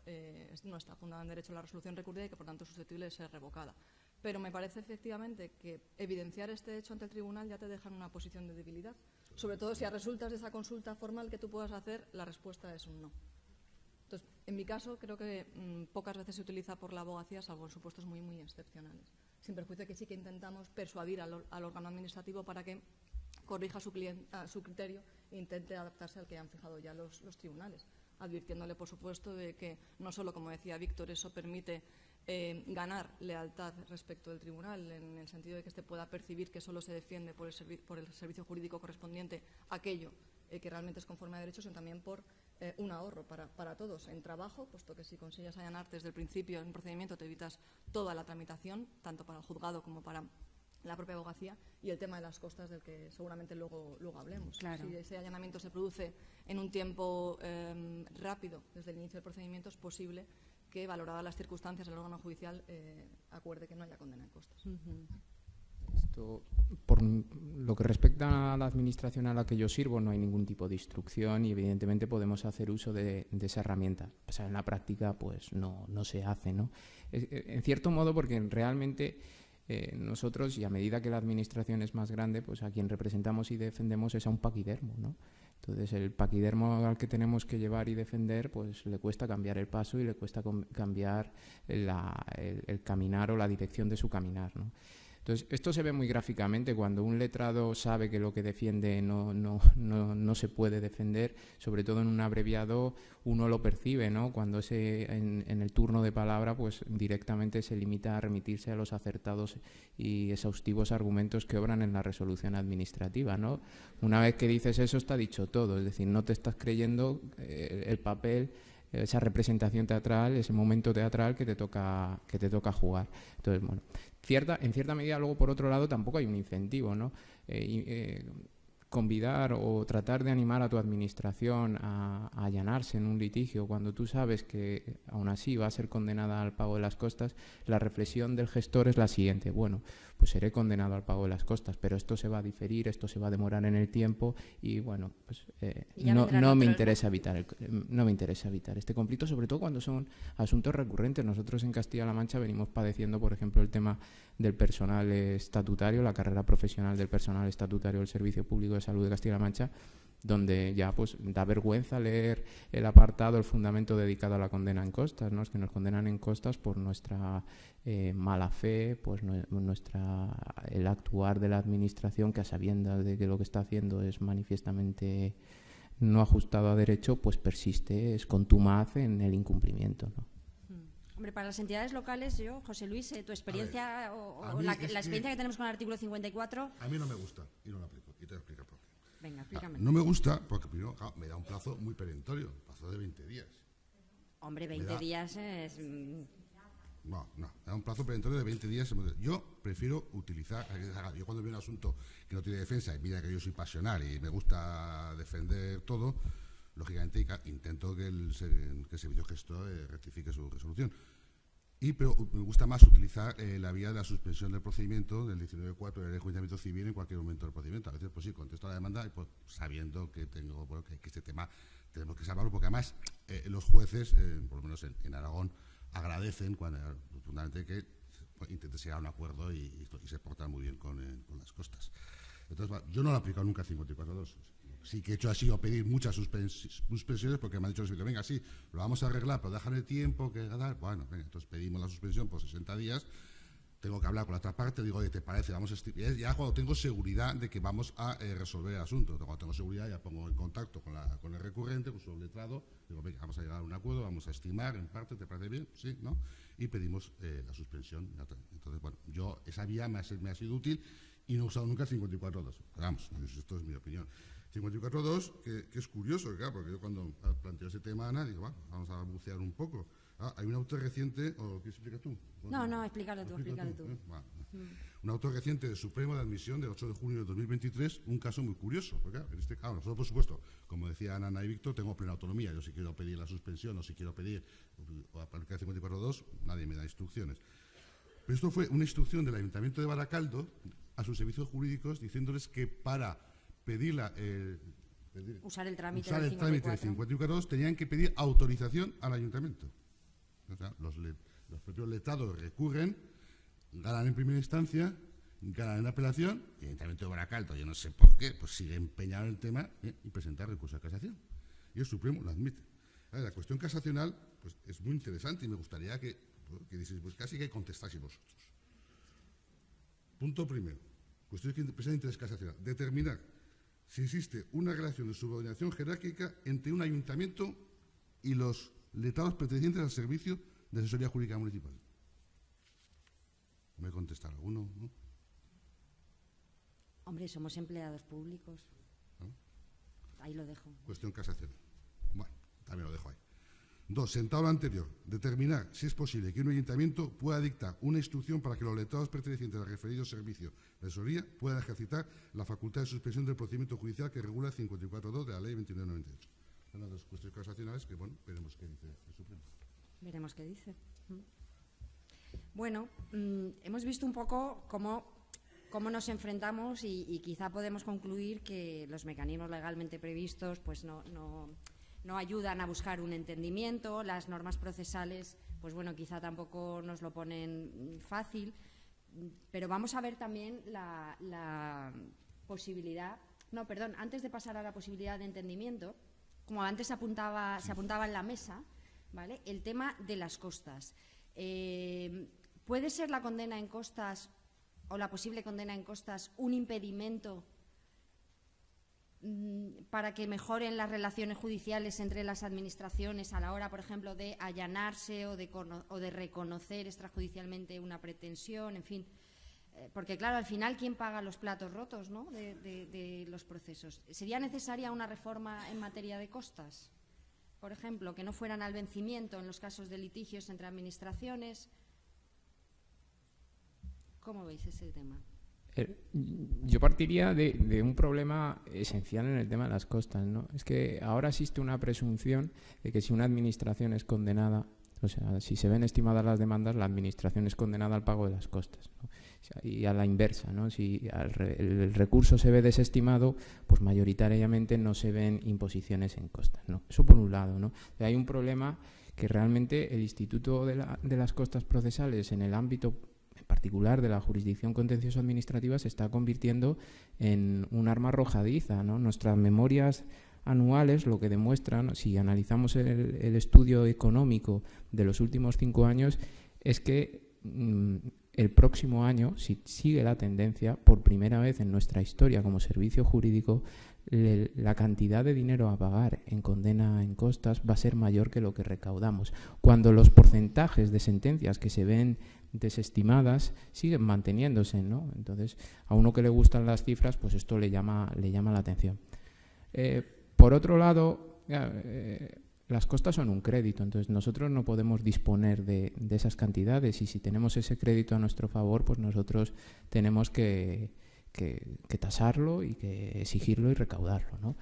no está fundado en derecho a la resolución recurrida y que por tanto es susceptible de ser revocada. Pero me parece efectivamente que evidenciar este hecho ante el tribunal ya te deja en una posición de debilidad, sobre todo si a resultas de esa consulta formal que tú puedas hacer, la respuesta es un no. Entonces, en mi caso, creo que pocas veces se utiliza por la abogacía, salvo en supuestos muy, muy excepcionales. Sin perjuicio que sí que intentamos persuadir al órgano administrativo para que corrija su criterio e intente adaptarse al que han fijado ya los tribunales, advirtiéndole, por supuesto, de que no solo, como decía Víctor, eso permite ganar lealtad respecto del tribunal, en el sentido de que éste pueda percibir que solo se defiende por el servicio jurídico correspondiente aquello que realmente es conforme a derecho, sino también por un ahorro para todos en trabajo, puesto que si consigues allanar desde el principio en un procedimiento te evitas toda la tramitación, tanto para el juzgado como para la propia abogacía, y el tema de las costas del que seguramente luego hablemos. Claro. Si ese allanamiento se produce en un tiempo rápido desde el inicio del procedimiento, es posible que, valoradas las circunstancias, el órgano judicial acuerde que no haya condena de costas. Esto, por lo que respecta a la administración a la que yo sirvo, no hay ningún tipo de instrucción y evidentemente podemos hacer uso de esa herramienta. O sea, en la práctica pues no se hace, ¿no? En cierto modo, porque realmente nosotros, y a medida que la administración es más grande, pues a quien representamos y defendemos es a un paquidermo, ¿no? Entonces, el paquidermo al que tenemos que llevar y defender, pues le cuesta cambiar el paso y le cuesta cambiar el caminar o la dirección de su caminar, ¿no? Entonces, esto se ve muy gráficamente cuando un letrado sabe que lo que defiende no se puede defender, sobre todo en un abreviado uno lo percibe, ¿no? Cuando en el turno de palabra pues directamente se limita a remitirse a los acertados y exhaustivos argumentos que obran en la resolución administrativa, ¿no? Una vez que dices eso está dicho todo, es decir, no te estás creyendo el papel, esa representación teatral, ese momento teatral que te toca jugar. Entonces, bueno, en cierta medida luego por otro lado tampoco hay un incentivo, ¿no? Convidar o tratar de animar a tu administración a allanarse en un litigio cuando tú sabes que aún así va a ser condenada al pago de las costas, la reflexión del gestor es la siguiente: bueno, pues seré condenado al pago de las costas, pero esto se va a diferir, esto se va a demorar en el tiempo y bueno, pues no me interesa evitar este conflicto, sobre todo cuando son asuntos recurrentes. Nosotros en Castilla-La Mancha venimos padeciendo, por ejemplo, el tema del personal estatutario, la carrera profesional del personal estatutario del Servicio Público de Salud de Castilla-La Mancha, donde ya pues da vergüenza leer el apartado, el fundamento dedicado a la condena en costas, ¿no? Es que nos condenan en costas por nuestra mala fe, pues el actuar de la administración, que a sabiendas de que lo que está haciendo es manifiestamente no ajustado a derecho, pues persiste, es contumaz en el incumplimiento, ¿no? Hombre, para las entidades locales, José Luis, tu experiencia la experiencia que tenemos con el artículo 54... A mí no me gusta y no lo aplico, y te voy a explicar por qué. Venga, explícame. No me gusta porque primero me da un plazo muy perentorio, un plazo de 20 días. Hombre, 20 días es... No, me da un plazo perentorio de 20 días. Yo prefiero utilizar... Yo cuando veo un asunto que no tiene defensa, y mira que yo soy pasional y me gusta defender todo, lógicamente intento que el servicio gestor rectifique su resolución. Pero me gusta más utilizar la vía de la suspensión del procedimiento del 19.4 del enjuiciamiento civil en cualquier momento del procedimiento. A veces, pues sí, contesto a la demanda y pues, sabiendo que que este tema tenemos que salvarlo, porque además los jueces, por lo menos en Aragón, agradecen fundamentalmente que intente llegar a un acuerdo y se portan muy bien con las costas. Entonces, yo no lo he aplicado nunca 54.2. Sí que he hecho así o pedir muchas suspensiones porque me han dicho los venga, sí, lo vamos a arreglar, pero déjame el tiempo que dar. Bueno, venga, entonces pedimos la suspensión por 60 días. Tengo que hablar con la otra parte, digo, oye, ¿te parece? Vamos a ya cuando tengo seguridad de que vamos a resolver el asunto. Cuando tengo seguridad ya pongo en contacto con el recurrente, con su letrado, digo, venga, vamos a llegar a un acuerdo, vamos a estimar en parte, ¿te parece bien? Sí, ¿no? Y pedimos la suspensión. Entonces, bueno, esa vía me ha sido útil y no he usado nunca 54.2. Vamos, esto es mi opinión. 54.2, que es curioso, claro, porque yo cuando planteo ese tema, Ana, digo, vamos a bucear un poco. Hay un auto reciente, ¿o qué explica tú? No, explícalo tú. Un auto reciente del Supremo de admisión del 8 de junio de 2023, un caso muy curioso, porque nosotros, por supuesto, como decían Ana y Víctor, tengo plena autonomía. Yo si quiero pedir la suspensión o si quiero pedir o aplicar 54.2, nadie me da instrucciones. Pero esto fue una instrucción del Ayuntamiento de Baracaldo a sus servicios jurídicos diciéndoles que para pedir usar el trámite del 54.2 tenían que pedir autorización al Ayuntamiento. O sea, los propios letrados recurren, ganan en primera instancia, ganan en apelación, y el Ayuntamiento de Baracaldo, yo no sé por qué, pues sigue empeñado en el tema y presenta recurso de casación. Y el Supremo lo admite. La cuestión casacional pues, es muy interesante y me gustaría que dices, pues casi que contestáis vosotros. Punto primero. Cuestión que presenta interés casacional. Determinar si existe una relación de subordinación jerárquica entre un ayuntamiento y los letrados pertenecientes al Servicio de Asesoría Jurídica Municipal. ¿Me contestar alguno? ¿No? Hombre, somos empleados públicos. ¿No? Ahí lo dejo. Cuestión casacional. Bueno, también lo dejo ahí. 2. Sentado lo anterior, determinar si es posible que un ayuntamiento pueda dictar una instrucción para que los letrados pertenecientes al referido servicio de asesoría puedan ejercitar la facultad de suspensión del procedimiento judicial que regula el 54.2 de la Ley 2998. Son las dos cuestiones casacionales que, bueno, veremos qué dice el Supremo. Veremos qué dice. Bueno, hemos visto un poco cómo nos enfrentamos y quizá podemos concluir que los mecanismos legalmente previstos pues no ayudan a buscar un entendimiento, las normas procesales, pues bueno, quizá tampoco nos lo ponen fácil, pero vamos a ver también la posibilidad No, perdón, antes de pasar a la posibilidad de entendimiento, como antes se apuntaba en la mesa, ¿vale?, el tema de las costas. ¿Puede ser la condena en costas o la posible condena en costas un impedimento para que mejoren las relaciones judiciales entre las administraciones a la hora, por ejemplo, de allanarse o de reconocer extrajudicialmente una pretensión, en fin? Porque, claro, al final, ¿quién paga los platos rotos, ¿no?, de los procesos? ¿Sería necesaria una reforma en materia de costas? Por ejemplo, que no fueran al vencimiento en los casos de litigios entre administraciones. ¿Cómo veis ese tema? Yo partiría de un problema esencial en el tema de las costas, ¿no? Es que ahora existe una presunción de que si una administración es condenada, o sea, si se ven estimadas las demandas, la administración es condenada al pago de las costas, ¿no? Y a la inversa, ¿no? Si el recurso se ve desestimado, pues mayoritariamente no se ven imposiciones en costas, ¿no? Eso por un lado, ¿no? Hay un problema que realmente el Instituto de las Costas Procesales en el ámbito en particular de la jurisdicción contencioso administrativa se está convirtiendo en un arma arrojadiza, ¿no? Nuestras memorias anuales lo que demuestran, si analizamos el estudio económico de los últimos 5 años, es que el próximo año, si sigue la tendencia, por primera vez en nuestra historia como servicio jurídico, la cantidad de dinero a pagar en condena en costas va a ser mayor que lo que recaudamos, cuando los porcentajes de sentencias que se ven desestimadas siguen manteniéndose, ¿no? Entonces, a uno que le gustan las cifras, pues esto le llama la atención. Por otro lado, las costas son un crédito, entonces nosotros no podemos disponer de esas cantidades, y si tenemos ese crédito a nuestro favor, pues nosotros tenemos que tasarlo y que exigirlo y recaudarlo, ¿no?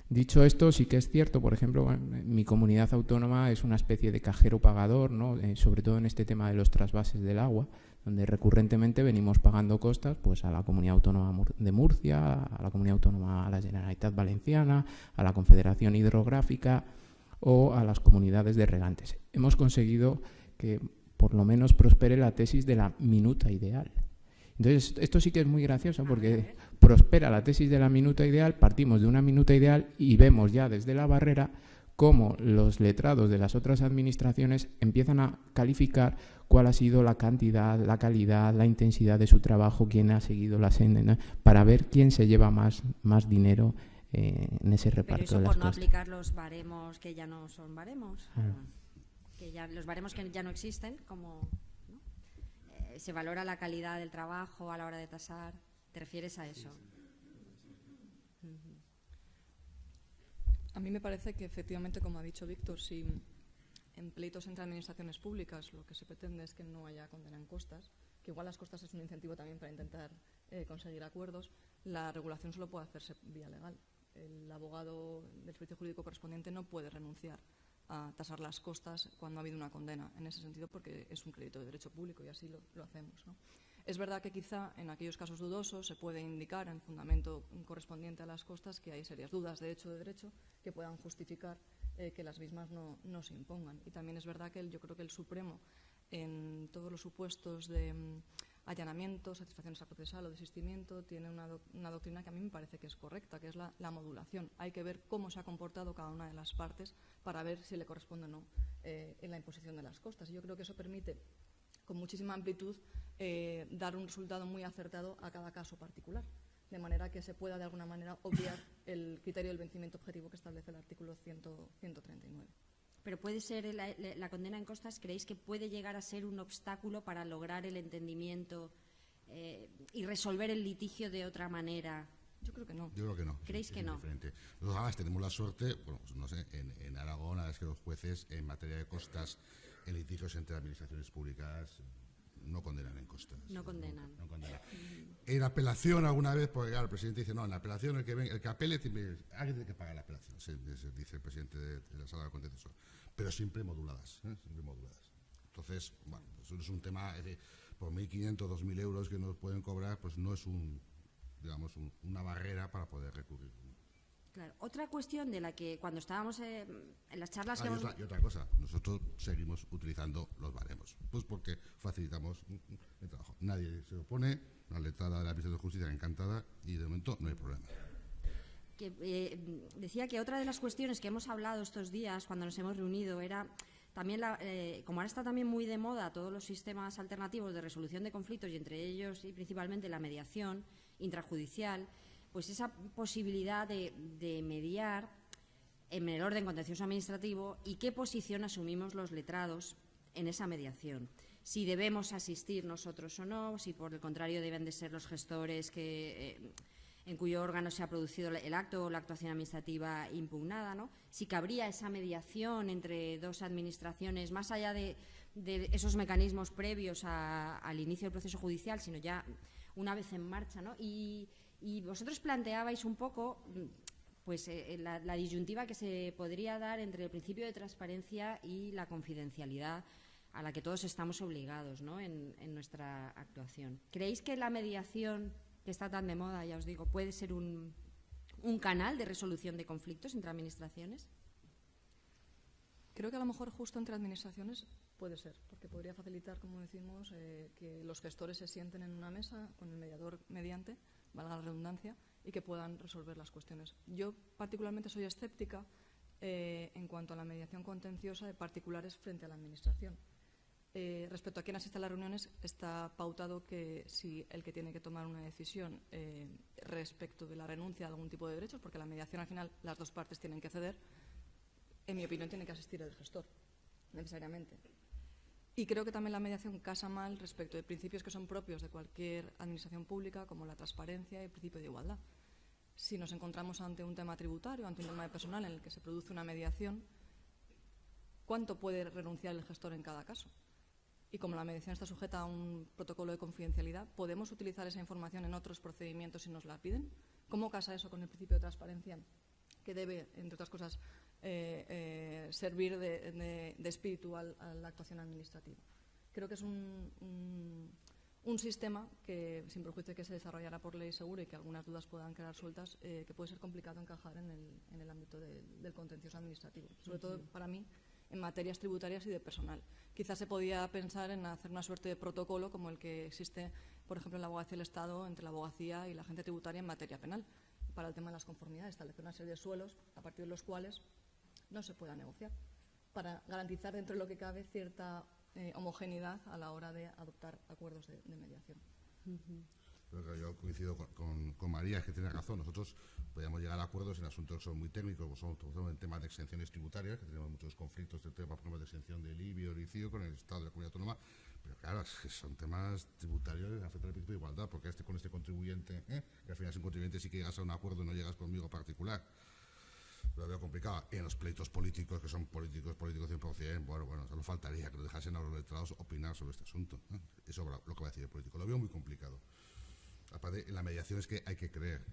Dicho esto, sí que es cierto, por ejemplo, mi comunidad autónoma es una especie de cajero pagador, ¿no? Sobre todo en este tema de los trasvases del agua, donde recurrentemente venimos pagando costas pues a la Comunidad Autónoma de Murcia, a la Comunidad Autónoma, a la Generalitat Valenciana, a la Confederación Hidrográfica o a las comunidades de regantes. Hemos conseguido que por lo menos prospere la tesis de la minuta ideal. Entonces, esto sí que es muy gracioso porque prospera la tesis de la minuta ideal, partimos de una minuta ideal y vemos ya desde la barrera cómo los letrados de las otras administraciones empiezan a calificar cuál ha sido la cantidad, la calidad, la intensidad de su trabajo, quién ha seguido la senda, ¿no?, para ver quién se lleva más dinero en ese reparto. Pero eso de las por no costas. aplicar los baremos que ya no son baremos, que ya los baremos que ya no existen, como... se valora la calidad del trabajo a la hora de tasar. ¿Te refieres a eso? A mí me parece que efectivamente, como ha dicho Víctor, si en pleitos entre administraciones públicas lo que se pretende es que no haya condena en costas, que igual las costas es un incentivo también para intentar conseguir acuerdos, la regulación solo puede hacerse vía legal. El abogado del servicio jurídico correspondiente no puede renunciar a tasar las costas cuando ha habido una condena, en ese sentido, porque es un crédito de derecho público y así lo hacemos, ¿no? Es verdad que quizá en aquellos casos dudosos se puede indicar en fundamento correspondiente a las costas que hay serias dudas de derecho que puedan justificar que las mismas no se impongan. Y también es verdad que yo creo que el Supremo, en todos los supuestos de allanamiento, satisfacción extraprocesal o desistimiento, tiene una doctrina que a mí me parece que es correcta, que es la modulación. Hay que ver cómo se ha comportado cada una de las partes para ver si le corresponde o no en la imposición de las costas. Y yo creo que eso permite, con muchísima amplitud, dar un resultado muy acertado a cada caso particular, de manera que se pueda, de alguna manera, obviar el criterio del vencimiento objetivo que establece el artículo 139. Pero puede ser la condena en costas, ¿creéis que puede llegar a ser un obstáculo para lograr el entendimiento y resolver el litigio de otra manera? Yo creo que no. Yo creo que no. ¿Creéis que no? Diferente. Nosotros además tenemos la suerte, bueno, pues no sé, en Aragón, a veces que los jueces en materia de costas en litigios entre administraciones públicas no condenan en costas. No condenan. No condenan. En apelación alguna vez, porque claro, el presidente dice, no, en apelación el que apele, alguien tiene que pagar la apelación, se dice el presidente de la sala de contencioso, pero siempre moduladas, siempre moduladas. Entonces, bueno, pues es un tema, es decir, por 1.500, 2.000 euros que nos pueden cobrar, pues no es una barrera para poder recurrir. Claro. Otra cuestión de la que cuando estábamos en las charlas... Y otra cosa, nosotros seguimos utilizando los baremos, pues porque facilitamos el trabajo. Nadie se opone, la letrada de la Administración de Justicia encantada y de momento no hay problema. decía que otra de las cuestiones que hemos hablado estos días cuando nos hemos reunido era también, como ahora está también muy de moda todos los sistemas alternativos de resolución de conflictos y entre ellos y principalmente la mediación intrajudicial, pues esa posibilidad de mediar en el orden contencioso administrativo y qué posición asumimos los letrados en esa mediación. Si debemos asistir nosotros o no, si por el contrario deben de ser los gestores en cuyo órgano se ha producido el acto o la actuación administrativa impugnada, ¿no? Si cabría esa mediación entre dos administraciones, más allá de esos mecanismos previos al inicio del proceso judicial, sino ya una vez en marcha, ¿no? Y vosotros planteabais un poco pues, la disyuntiva que se podría dar entre el principio de transparencia y la confidencialidad a la que todos estamos obligados, ¿no? en nuestra actuación. ¿Creéis que la mediación, que está tan de moda, ya os digo, puede ser un canal de resolución de conflictos entre administraciones? Creo que a lo mejor justo entre administraciones puede ser, porque podría facilitar, como decimos, que los gestores se sienten en una mesa con el mediador mediante, valga la redundancia, y que puedan resolver las cuestiones. Yo particularmente soy escéptica en cuanto a la mediación contenciosa de particulares frente a la administración. Respecto a quién asiste a las reuniones, está pautado que si el que tiene que tomar una decisión respecto de la renuncia a algún tipo de derechos, porque la mediación al final las dos partes tienen que ceder, en mi opinión tiene que asistir el gestor, necesariamente. Y creo que también la mediación casa mal respecto de principios que son propios de cualquier administración pública, como la transparencia y el principio de igualdad. Si nos encontramos ante un tema tributario, ante un tema de personal en el que se produce una mediación, ¿cuánto puede renunciar el gestor en cada caso? Y como la mediación está sujeta a un protocolo de confidencialidad, ¿podemos utilizar esa información en otros procedimientos si nos la piden? ¿Cómo casa eso con el principio de transparencia, que debe, entre otras cosas, servir de espíritu a la actuación administrativa? Creo que es un sistema que, sin perjuicio de que se desarrollará por ley seguro y que algunas dudas puedan quedar sueltas, que puede ser complicado encajar en el ámbito del contencioso administrativo, sobre todo para mí en materias tributarias y de personal. Quizás se podía pensar en hacer una suerte de protocolo como el que existe, por ejemplo, en la Abogacía del Estado entre la abogacía y la agencia tributaria en materia penal, para el tema de las conformidades, establecer una serie de suelos a partir de los cuales no se pueda negociar, para garantizar dentro de lo que cabe cierta homogeneidad a la hora de adoptar acuerdos de mediación. Yo coincido con María, que tiene razón. Nosotros podríamos llegar a acuerdos en asuntos que son muy técnicos, como son en temas de exenciones tributarias, que tenemos muchos conflictos de temas, por ejemplo, de exención del IBI o el ICIO con el Estado de la Comunidad Autónoma, pero claro, son temas tributarios que afectan al principio de igualdad, porque con este contribuyente, que al final es un contribuyente, sí que llegas a un acuerdo y no llegas conmigo particular. Lo veo complicado. Y en los pleitos políticos, que son políticos 100%, bueno, solo faltaría que lo dejasen a los letrados opinar sobre este asunto. Eso es lo que va a decir el político. Lo veo muy complicado. Aparte, en la mediación es que hay que creer.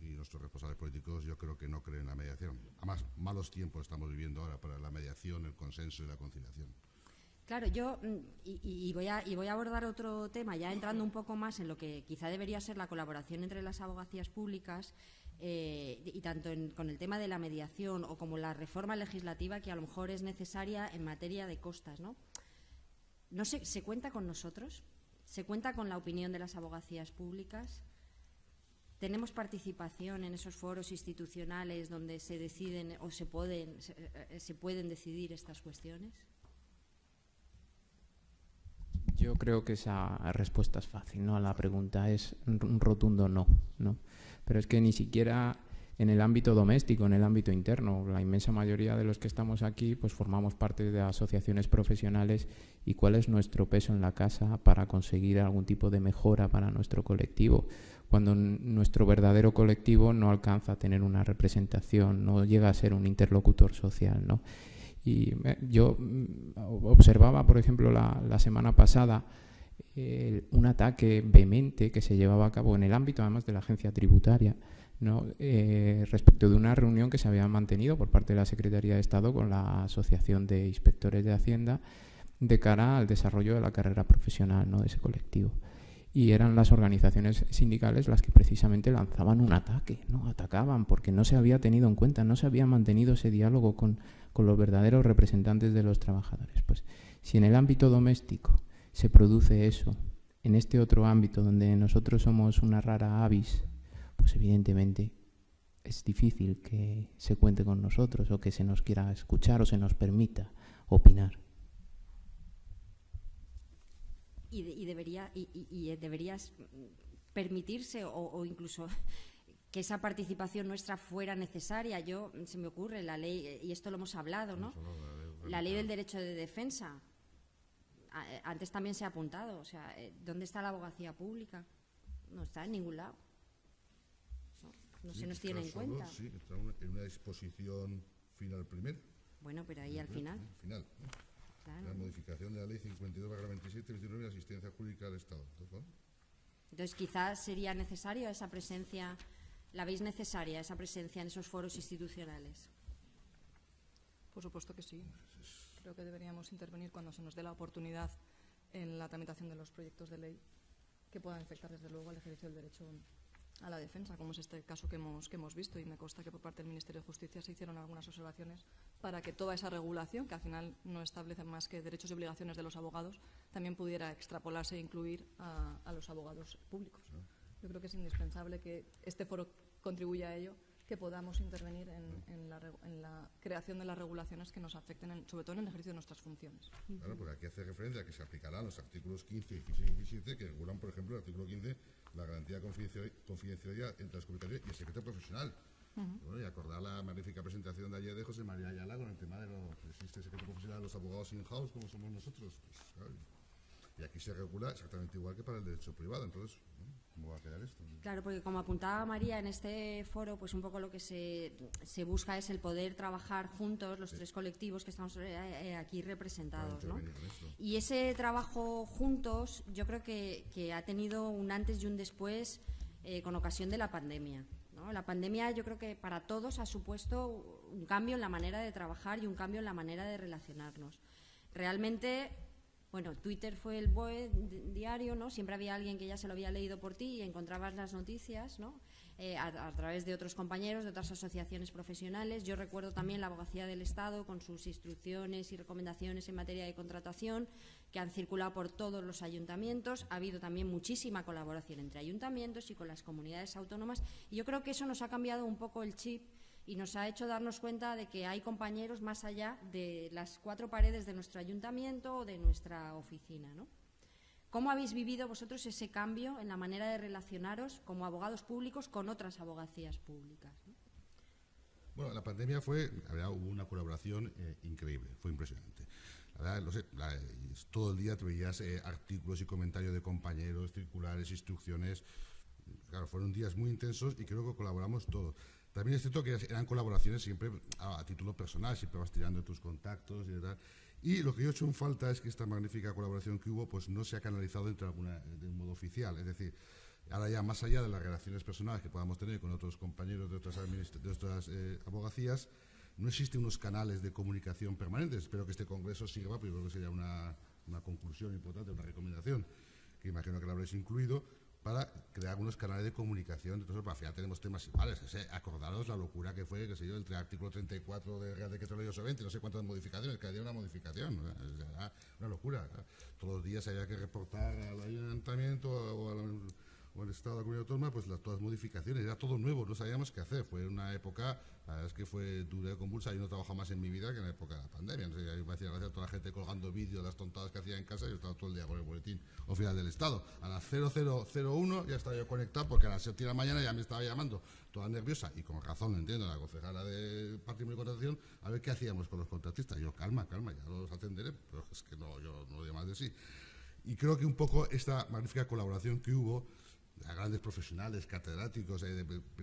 Y nuestros responsables políticos yo creo que no creen en la mediación. Además, malos tiempos estamos viviendo ahora para la mediación, el consenso y la conciliación. Claro, yo voy a abordar otro tema, ya entrando un poco más en lo que quizá debería ser la colaboración entre las abogacías públicas, y tanto con el tema de la mediación o como la reforma legislativa que a lo mejor es necesaria en materia de costas, ¿no? No sé, ¿se cuenta con nosotros? ¿Se cuenta con la opinión de las abogacías públicas? ¿Tenemos participación en esos foros institucionales donde se deciden o se pueden decidir estas cuestiones? Yo creo que esa respuesta es fácil, ¿no? A la pregunta es un rotundo no, ¿no? Pero es que ni siquiera en el ámbito doméstico, en el ámbito interno, la inmensa mayoría de los que estamos aquí, pues formamos parte de asociaciones profesionales. ¿Y cuál es nuestro peso en la casa para conseguir algún tipo de mejora para nuestro colectivo? Cuando nuestro verdadero colectivo no alcanza a tener una representación, no llega a ser un interlocutor social, ¿no? Y yo observaba, por ejemplo, la semana pasada un ataque vehemente que se llevaba a cabo en el ámbito, además de la agencia tributaria, ¿no? Respecto de una reunión que se había mantenido por parte de la Secretaría de Estado con la Asociación de Inspectores de Hacienda de cara al desarrollo de la carrera profesional, ¿no? De ese colectivo. Y eran las organizaciones sindicales las que precisamente lanzaban un ataque, ¿no? Atacaban porque no se había tenido en cuenta, no se había mantenido ese diálogo con los verdaderos representantes de los trabajadores. Pues si en el ámbito doméstico se produce eso, en este otro ámbito donde nosotros somos una rara avis, pues evidentemente es difícil que se cuente con nosotros o que se nos quiera escuchar o se nos permita opinar. Y deberías permitirse o incluso que esa participación nuestra fuera necesaria. Se me ocurre la ley, y esto lo hemos hablado, ¿no? La ley del derecho de defensa. Antes también se ha apuntado. O sea, ¿dónde está la abogacía pública? No está en ningún lado. No se nos tiene en cuenta. Sí, está en una disposición final primera. Bueno, pero ahí al final. Final. Claro. La modificación de la ley 52/27/29 de asistencia jurídica del Estado. Entonces, quizás sería necesario esa presencia. ¿La veis necesaria esa presencia en esos foros institucionales? Por supuesto que sí. Creo que deberíamos intervenir cuando se nos dé la oportunidad en la tramitación de los proyectos de ley que puedan afectar, desde luego, al ejercicio del derecho a la defensa, como es este caso que hemos visto, y me consta que por parte del Ministerio de Justicia se hicieron algunas observaciones para que toda esa regulación, que al final no establece más que derechos y obligaciones de los abogados, también pudiera extrapolarse e incluir a los abogados públicos. Yo creo que es indispensable que este foro contribuya a ello, que podamos intervenir en la creación de las regulaciones que nos afecten, sobre todo en el ejercicio de nuestras funciones. Claro, porque aquí hace referencia a que se aplicarán los artículos 15, 16 y 17, que regulan, por ejemplo, el artículo 15, la garantía de confidencialidad entre las comunicaciones y el secreto profesional. Bueno, y acordar la magnífica presentación de ayer de José María Ayala con el tema de existe el secreto profesional de los abogados in-house, como somos nosotros. Pues, claro, y aquí se regula exactamente igual que para el derecho privado. Entonces, ¿cómo va a quedar esto? Claro, porque como apuntaba María, en este foro, pues un poco lo que se busca es el poder trabajar juntos, los tres colectivos que estamos aquí representados, ¿no? Y ese trabajo juntos, yo creo que ha tenido un antes y un después con ocasión de la pandemia, ¿no? La pandemia, yo creo que para todos ha supuesto un cambio en la manera de trabajar y un cambio en la manera de relacionarnos. Realmente, bueno, Twitter fue el BOE diario, ¿no? Siempre había alguien que ya se lo había leído por ti y encontrabas las noticias, ¿no? A través de otros compañeros, de otras asociaciones profesionales. Yo recuerdo también la Abogacía del Estado con sus instrucciones y recomendaciones en materia de contratación que han circulado por todos los ayuntamientos. Ha habido también muchísima colaboración entre ayuntamientos y con las comunidades autónomas. Y yo creo que eso nos ha cambiado un poco el chip y nos ha hecho darnos cuenta de que hay compañeros más allá de las cuatro paredes de nuestro ayuntamiento o de nuestra oficina, ¿no? ¿Cómo habéis vivido vosotros ese cambio en la manera de relacionaros como abogados públicos con otras abogacías públicas, ¿no? Bueno, la pandemia hubo una colaboración increíble, fue impresionante. La verdad, todo el día te veías artículos y comentarios de compañeros, circulares, instrucciones. Claro, fueron días muy intensos y creo que colaboramos todos. También es cierto que eran colaboraciones siempre a título personal, siempre vas tirando tus contactos y tal. Y lo que yo he hecho en falta es que esta magnífica colaboración que hubo pues no se ha canalizado de un modo oficial. Es decir, ahora ya más allá de las relaciones personales que podamos tener con otros compañeros de otras abogacías, no existen unos canales de comunicación permanentes. Espero que este congreso sirva, pero creo que sería una conclusión importante, una recomendación, que imagino que la habréis incluido, para crear unos canales de comunicación. Entonces, al final tenemos temas iguales. Acordaros la locura que fue, entre el artículo 34 del Real Decreto Ley 820, no sé cuántas modificaciones, cada día una modificación. Era una locura. Todos los días había que reportar al ayuntamiento o al Estado de la Comunidad Autónoma, pues todas las modificaciones. Era todo nuevo, no sabíamos qué hacer. Fue una época, la verdad es que fue dura y convulsa. Yo no he trabajado más en mi vida que en la época de la pandemia. No sé, a mí me hacía gracia toda la gente colgando vídeos de las tontadas que hacía en casa. Yo estaba todo el día con el boletín oficial del Estado. A las 0001 ya estaba yo conectado, porque a las 7 de la mañana ya me estaba llamando toda nerviosa, y con razón, lo entiendo, la concejala de Patrimonio y Contratación, a ver qué hacíamos con los contratistas. Yo, calma, ya los atenderé, pero es que no, yo no doy más de sí. Y creo que un poco esta magnífica colaboración que hubo, a grandes profesionales, catedráticos,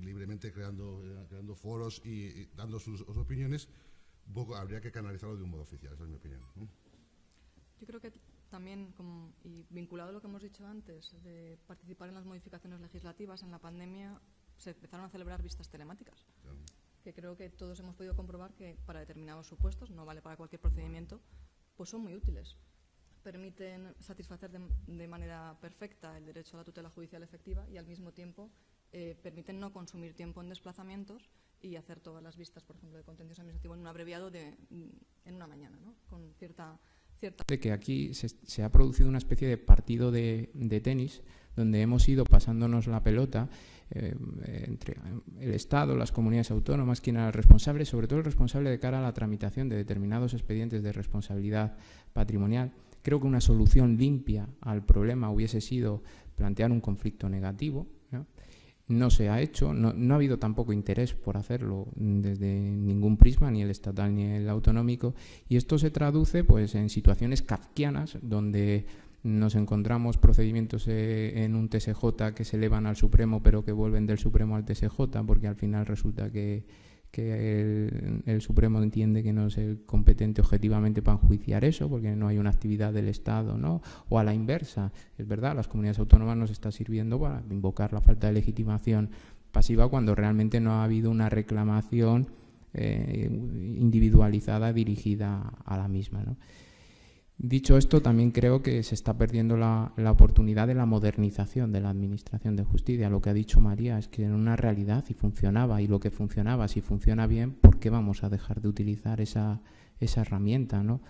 libremente creando foros y dando sus opiniones, un poco habría que canalizarlo de un modo oficial, esa es mi opinión. Yo creo que también, y vinculado a lo que hemos dicho antes, de participar en las modificaciones legislativas, en la pandemia se empezaron a celebrar vistas telemáticas, que creo que todos hemos podido comprobar que para determinados supuestos, no vale para cualquier procedimiento, pues son muy útiles. Permiten satisfacer de manera perfecta el derecho a la tutela judicial efectiva y al mismo tiempo permiten no consumir tiempo en desplazamientos y hacer todas las vistas, por ejemplo, de contencioso administrativo en un abreviado en una mañana, ¿no? Con cierta cierta... De que aquí se ha producido una especie de partido de tenis donde hemos ido pasándonos la pelota entre el Estado, las comunidades autónomas, quien era el responsable, sobre todo el responsable de cara a la tramitación de determinados expedientes de responsabilidad patrimonial. Creo que una solución limpia al problema hubiese sido plantear un conflicto negativo, ¿no? No se ha hecho, no ha habido tampoco interés por hacerlo desde ningún prisma, ni el estatal ni el autonómico, y esto se traduce pues en situaciones kafkianas donde nos encontramos procedimientos en un TSJ que se elevan al Supremo pero que vuelven del Supremo al TSJ porque al final resulta que el Supremo entiende que no es el competente objetivamente para enjuiciar eso porque no hay una actividad del Estado, ¿no? O a la inversa, es verdad, las comunidades autónomas nos está sirviendo para invocar la falta de legitimación pasiva cuando realmente no ha habido una reclamación individualizada dirigida a la misma, ¿no? Dicho esto, también creo que se está perdiendo la oportunidad de la modernización de la Administración de Justicia. Lo que ha dicho María es que en una realidad, si funcionaba, y lo que funcionaba, si funciona bien, ¿por qué vamos a dejar de utilizar esa herramienta, ¿no?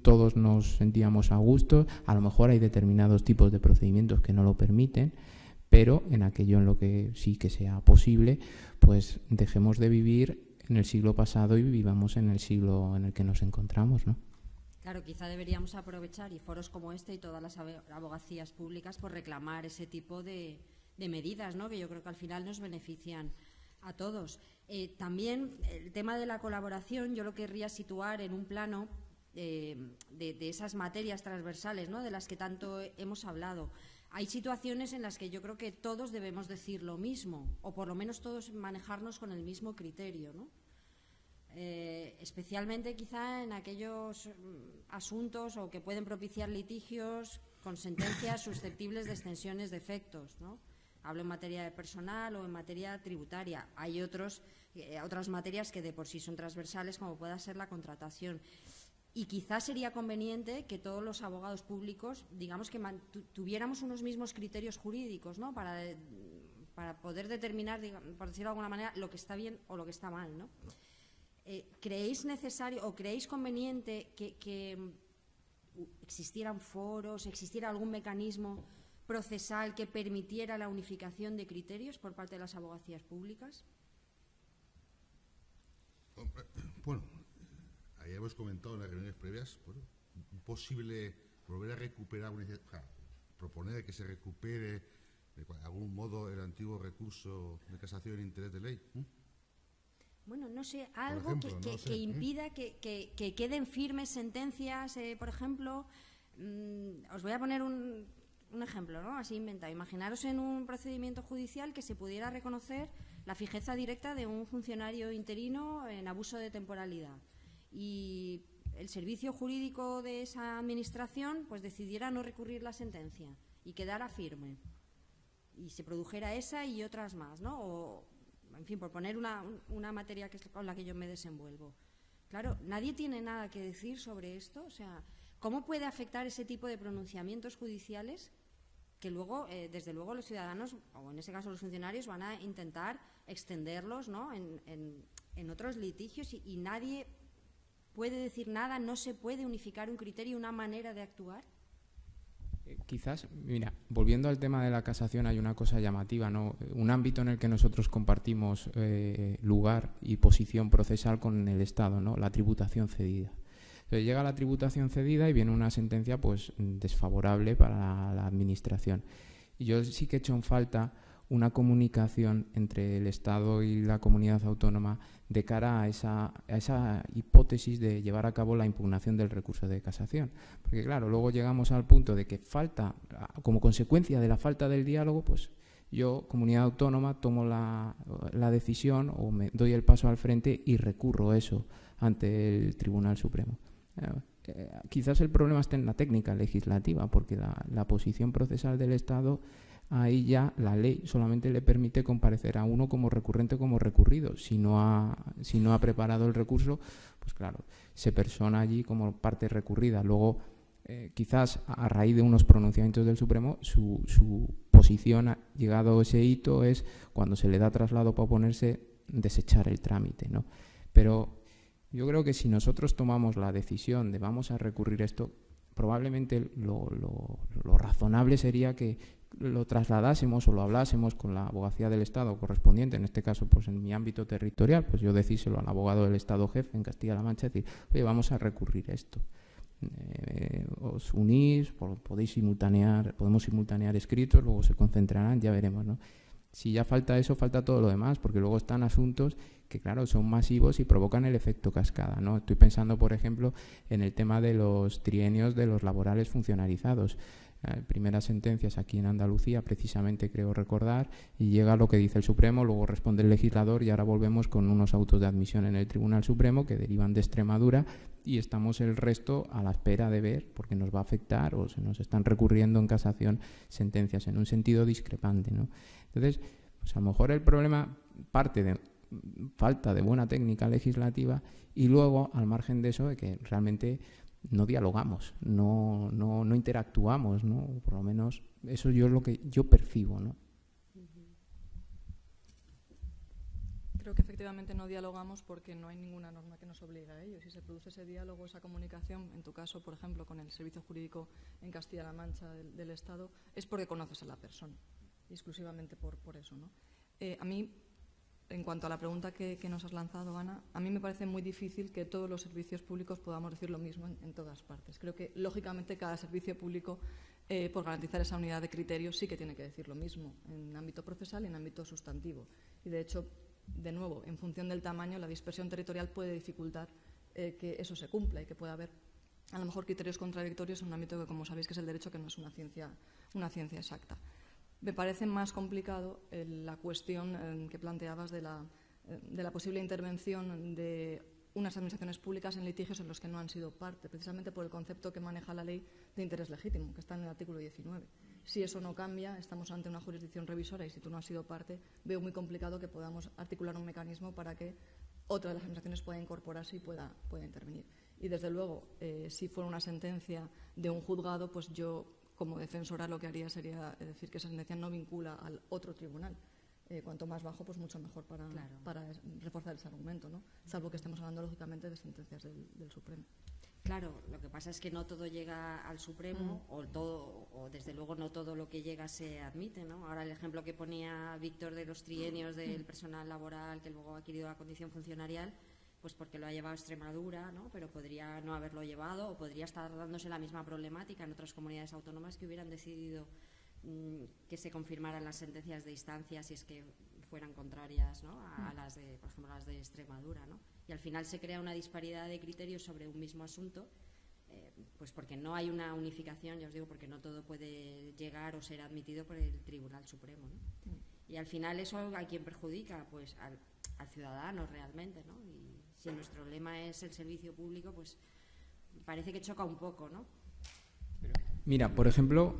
Todos nos sentíamos a gusto, a lo mejor hay determinados tipos de procedimientos que no lo permiten, pero en aquello en lo que sí que sea posible, pues dejemos de vivir en el siglo pasado y vivamos en el siglo en el que nos encontramos, ¿no? Claro, quizá deberíamos aprovechar y foros como este y todas las abogacías públicas por reclamar ese tipo de medidas, ¿no? Que yo creo que al final nos benefician a todos. También el tema de la colaboración yo lo querría situar en un plano de esas materias transversales, ¿no? De las que tanto hemos hablado. Hay situaciones en las que yo creo que todos debemos decir lo mismo o por lo menos todos manejarnos con el mismo criterio, ¿no? Especialmente quizá en aquellos asuntos o que pueden propiciar litigios con sentencias susceptibles de extensiones de efectos, ¿no? Hablo en materia de personal o en materia tributaria. Hay otras materias que de por sí son transversales, como pueda ser la contratación. Y quizás sería conveniente que todos los abogados públicos, digamos que tuviéramos unos mismos criterios jurídicos, ¿no? Para poder determinar, por decirlo de alguna manera, lo que está bien o lo que está mal, ¿no? ¿Creéis necesario o creéis conveniente que existieran foros, existiera algún mecanismo procesal que permitiera la unificación de criterios por parte de las abogacías públicas? Bueno, ahí hemos comentado en las reuniones previas, bueno, posible volver a recuperar, proponer que se recupere de algún modo el antiguo recurso de casación en interés de ley. Bueno, no sé, algo ejemplo, que impida que queden firmes sentencias, por ejemplo. Os voy a poner un ejemplo, ¿no? Así inventado. Imaginaros en un procedimiento judicial que se pudiera reconocer la fijeza directa de un funcionario interino en abuso de temporalidad y el servicio jurídico de esa administración pues decidiera no recurrir la sentencia y quedara firme y se produjera esa y otras más, ¿no? O, en fin, por poner una materia que es con la que yo me desenvuelvo. Claro, nadie tiene nada que decir sobre esto. O sea, ¿cómo puede afectar ese tipo de pronunciamientos judiciales que luego, desde luego, los ciudadanos, o en ese caso los funcionarios, van a intentar extenderlos, ¿no? en otros litigios y nadie puede decir nada, no se puede unificar un criterio, una manera de actuar? Quizás, mira, volviendo al tema de la casación hay una cosa llamativa, ¿no? Un ámbito en el que nosotros compartimos lugar y posición procesal con el Estado, ¿no? La tributación cedida. Entonces llega la tributación cedida y viene una sentencia pues desfavorable para la Administración. Y yo sí que he hecho en falta una comunicación entre el Estado y la comunidad autónoma de cara a esa hipótesis de llevar a cabo la impugnación del recurso de casación. Porque claro, luego llegamos al punto de que falta, como consecuencia de la falta del diálogo, pues yo, comunidad autónoma, tomo la decisión o me doy el paso al frente y recurro eso ante el Tribunal Supremo. Quizás el problema esté en la técnica legislativa, porque la posición procesal del Estado, ahí ya la ley solamente le permite comparecer a uno como recurrente o como recurrido. Si no ha preparado el recurso, pues claro, se persona allí como parte recurrida. Luego, quizás a raíz de unos pronunciamientos del Supremo, su posición, llegado ese hito, es cuando se le da traslado para oponerse, desechar el trámite, ¿no? Pero Yo creo que si nosotros tomamos la decisión de vamos a recurrir esto, probablemente lo razonable sería que lo trasladásemos o lo hablásemos con la abogacía del Estado correspondiente, en este caso pues en mi ámbito territorial, pues yo decírselo al abogado del Estado jefe en Castilla-La Mancha, decir, oye, vamos a recurrir esto. Os unís, podemos simultanear escritos, luego se concentrarán, ya veremos, ¿no? Si ya falta eso, falta todo lo demás, porque luego están asuntos que, claro, son masivos y provocan el efecto cascada, ¿no? Estoy pensando, por ejemplo, en el tema de los trienios de los laborales funcionarizados. Primeras sentencias aquí en Andalucía, precisamente creo recordar, y llega lo que dice el Supremo, luego responde el legislador y ahora volvemos con unos autos de admisión en el Tribunal Supremo que derivan de Extremadura y estamos el resto a la espera de ver, porque nos va a afectar o se nos están recurriendo en casación sentencias en un sentido discrepante, ¿no? Entonces, pues a lo mejor el problema parte de falta de buena técnica legislativa y luego, al margen de eso, de que realmente no dialogamos, no interactuamos, ¿no? Por lo menos eso yo es lo que yo percibo, ¿no? Creo que efectivamente no dialogamos porque no hay ninguna norma que nos obligue a ello. Si se produce ese diálogo, esa comunicación, en tu caso, por ejemplo, con el Servicio Jurídico en Castilla-La Mancha del Estado, es porque conoces a la persona, y exclusivamente por eso, ¿no? A mí, en cuanto a la pregunta que nos has lanzado, Ana, a mí me parece muy difícil que todos los servicios públicos podamos decir lo mismo en todas partes. Creo que, lógicamente, cada servicio público, por garantizar esa unidad de criterios, sí que tiene que decir lo mismo en ámbito procesal y en ámbito sustantivo. Y, de hecho, de nuevo, en función del tamaño, la dispersión territorial puede dificultar que eso se cumpla y que pueda haber, a lo mejor, criterios contradictorios en un ámbito que, como sabéis, que es el derecho, que no es una ciencia exacta. Me parece más complicado la cuestión que planteabas de la posible intervención de unas administraciones públicas en litigios en los que no han sido parte, precisamente por el concepto que maneja la ley de interés legítimo, que está en el artículo 19. Si eso no cambia, estamos ante una jurisdicción revisora y si tú no has sido parte, veo muy complicado que podamos articular un mecanismo para que otra de las administraciones pueda incorporarse y pueda intervenir. Y, desde luego, si fuera una sentencia de un juzgado, pues yo, como defensora, lo que haría sería decir que esa sentencia no vincula al otro tribunal. Cuanto más bajo, pues mucho mejor para reforzar ese argumento, ¿no? Salvo que estemos hablando, lógicamente, de sentencias del Supremo. Claro, lo que pasa es que no todo llega al Supremo o desde luego no todo lo que llega se admite, ¿no? Ahora el ejemplo que ponía Víctor de los trienios del personal laboral que luego ha adquirido la condición funcionarial, pues porque lo ha llevado Extremadura, ¿no? Pero podría no haberlo llevado o podría estar dándose la misma problemática en otras comunidades autónomas que hubieran decidido que se confirmaran las sentencias de instancia si es que fueran contrarias, ¿no? a las de, por ejemplo, las de Extremadura, ¿no? Y al final se crea una disparidad de criterios sobre un mismo asunto, pues porque no hay una unificación, ya os digo, porque no todo puede llegar o ser admitido por el Tribunal Supremo, ¿no? Y al final eso a quién perjudica, pues al ciudadano realmente, ¿no? Y si nuestro lema es el servicio público, pues parece que choca un poco, ¿no? Mira, por ejemplo,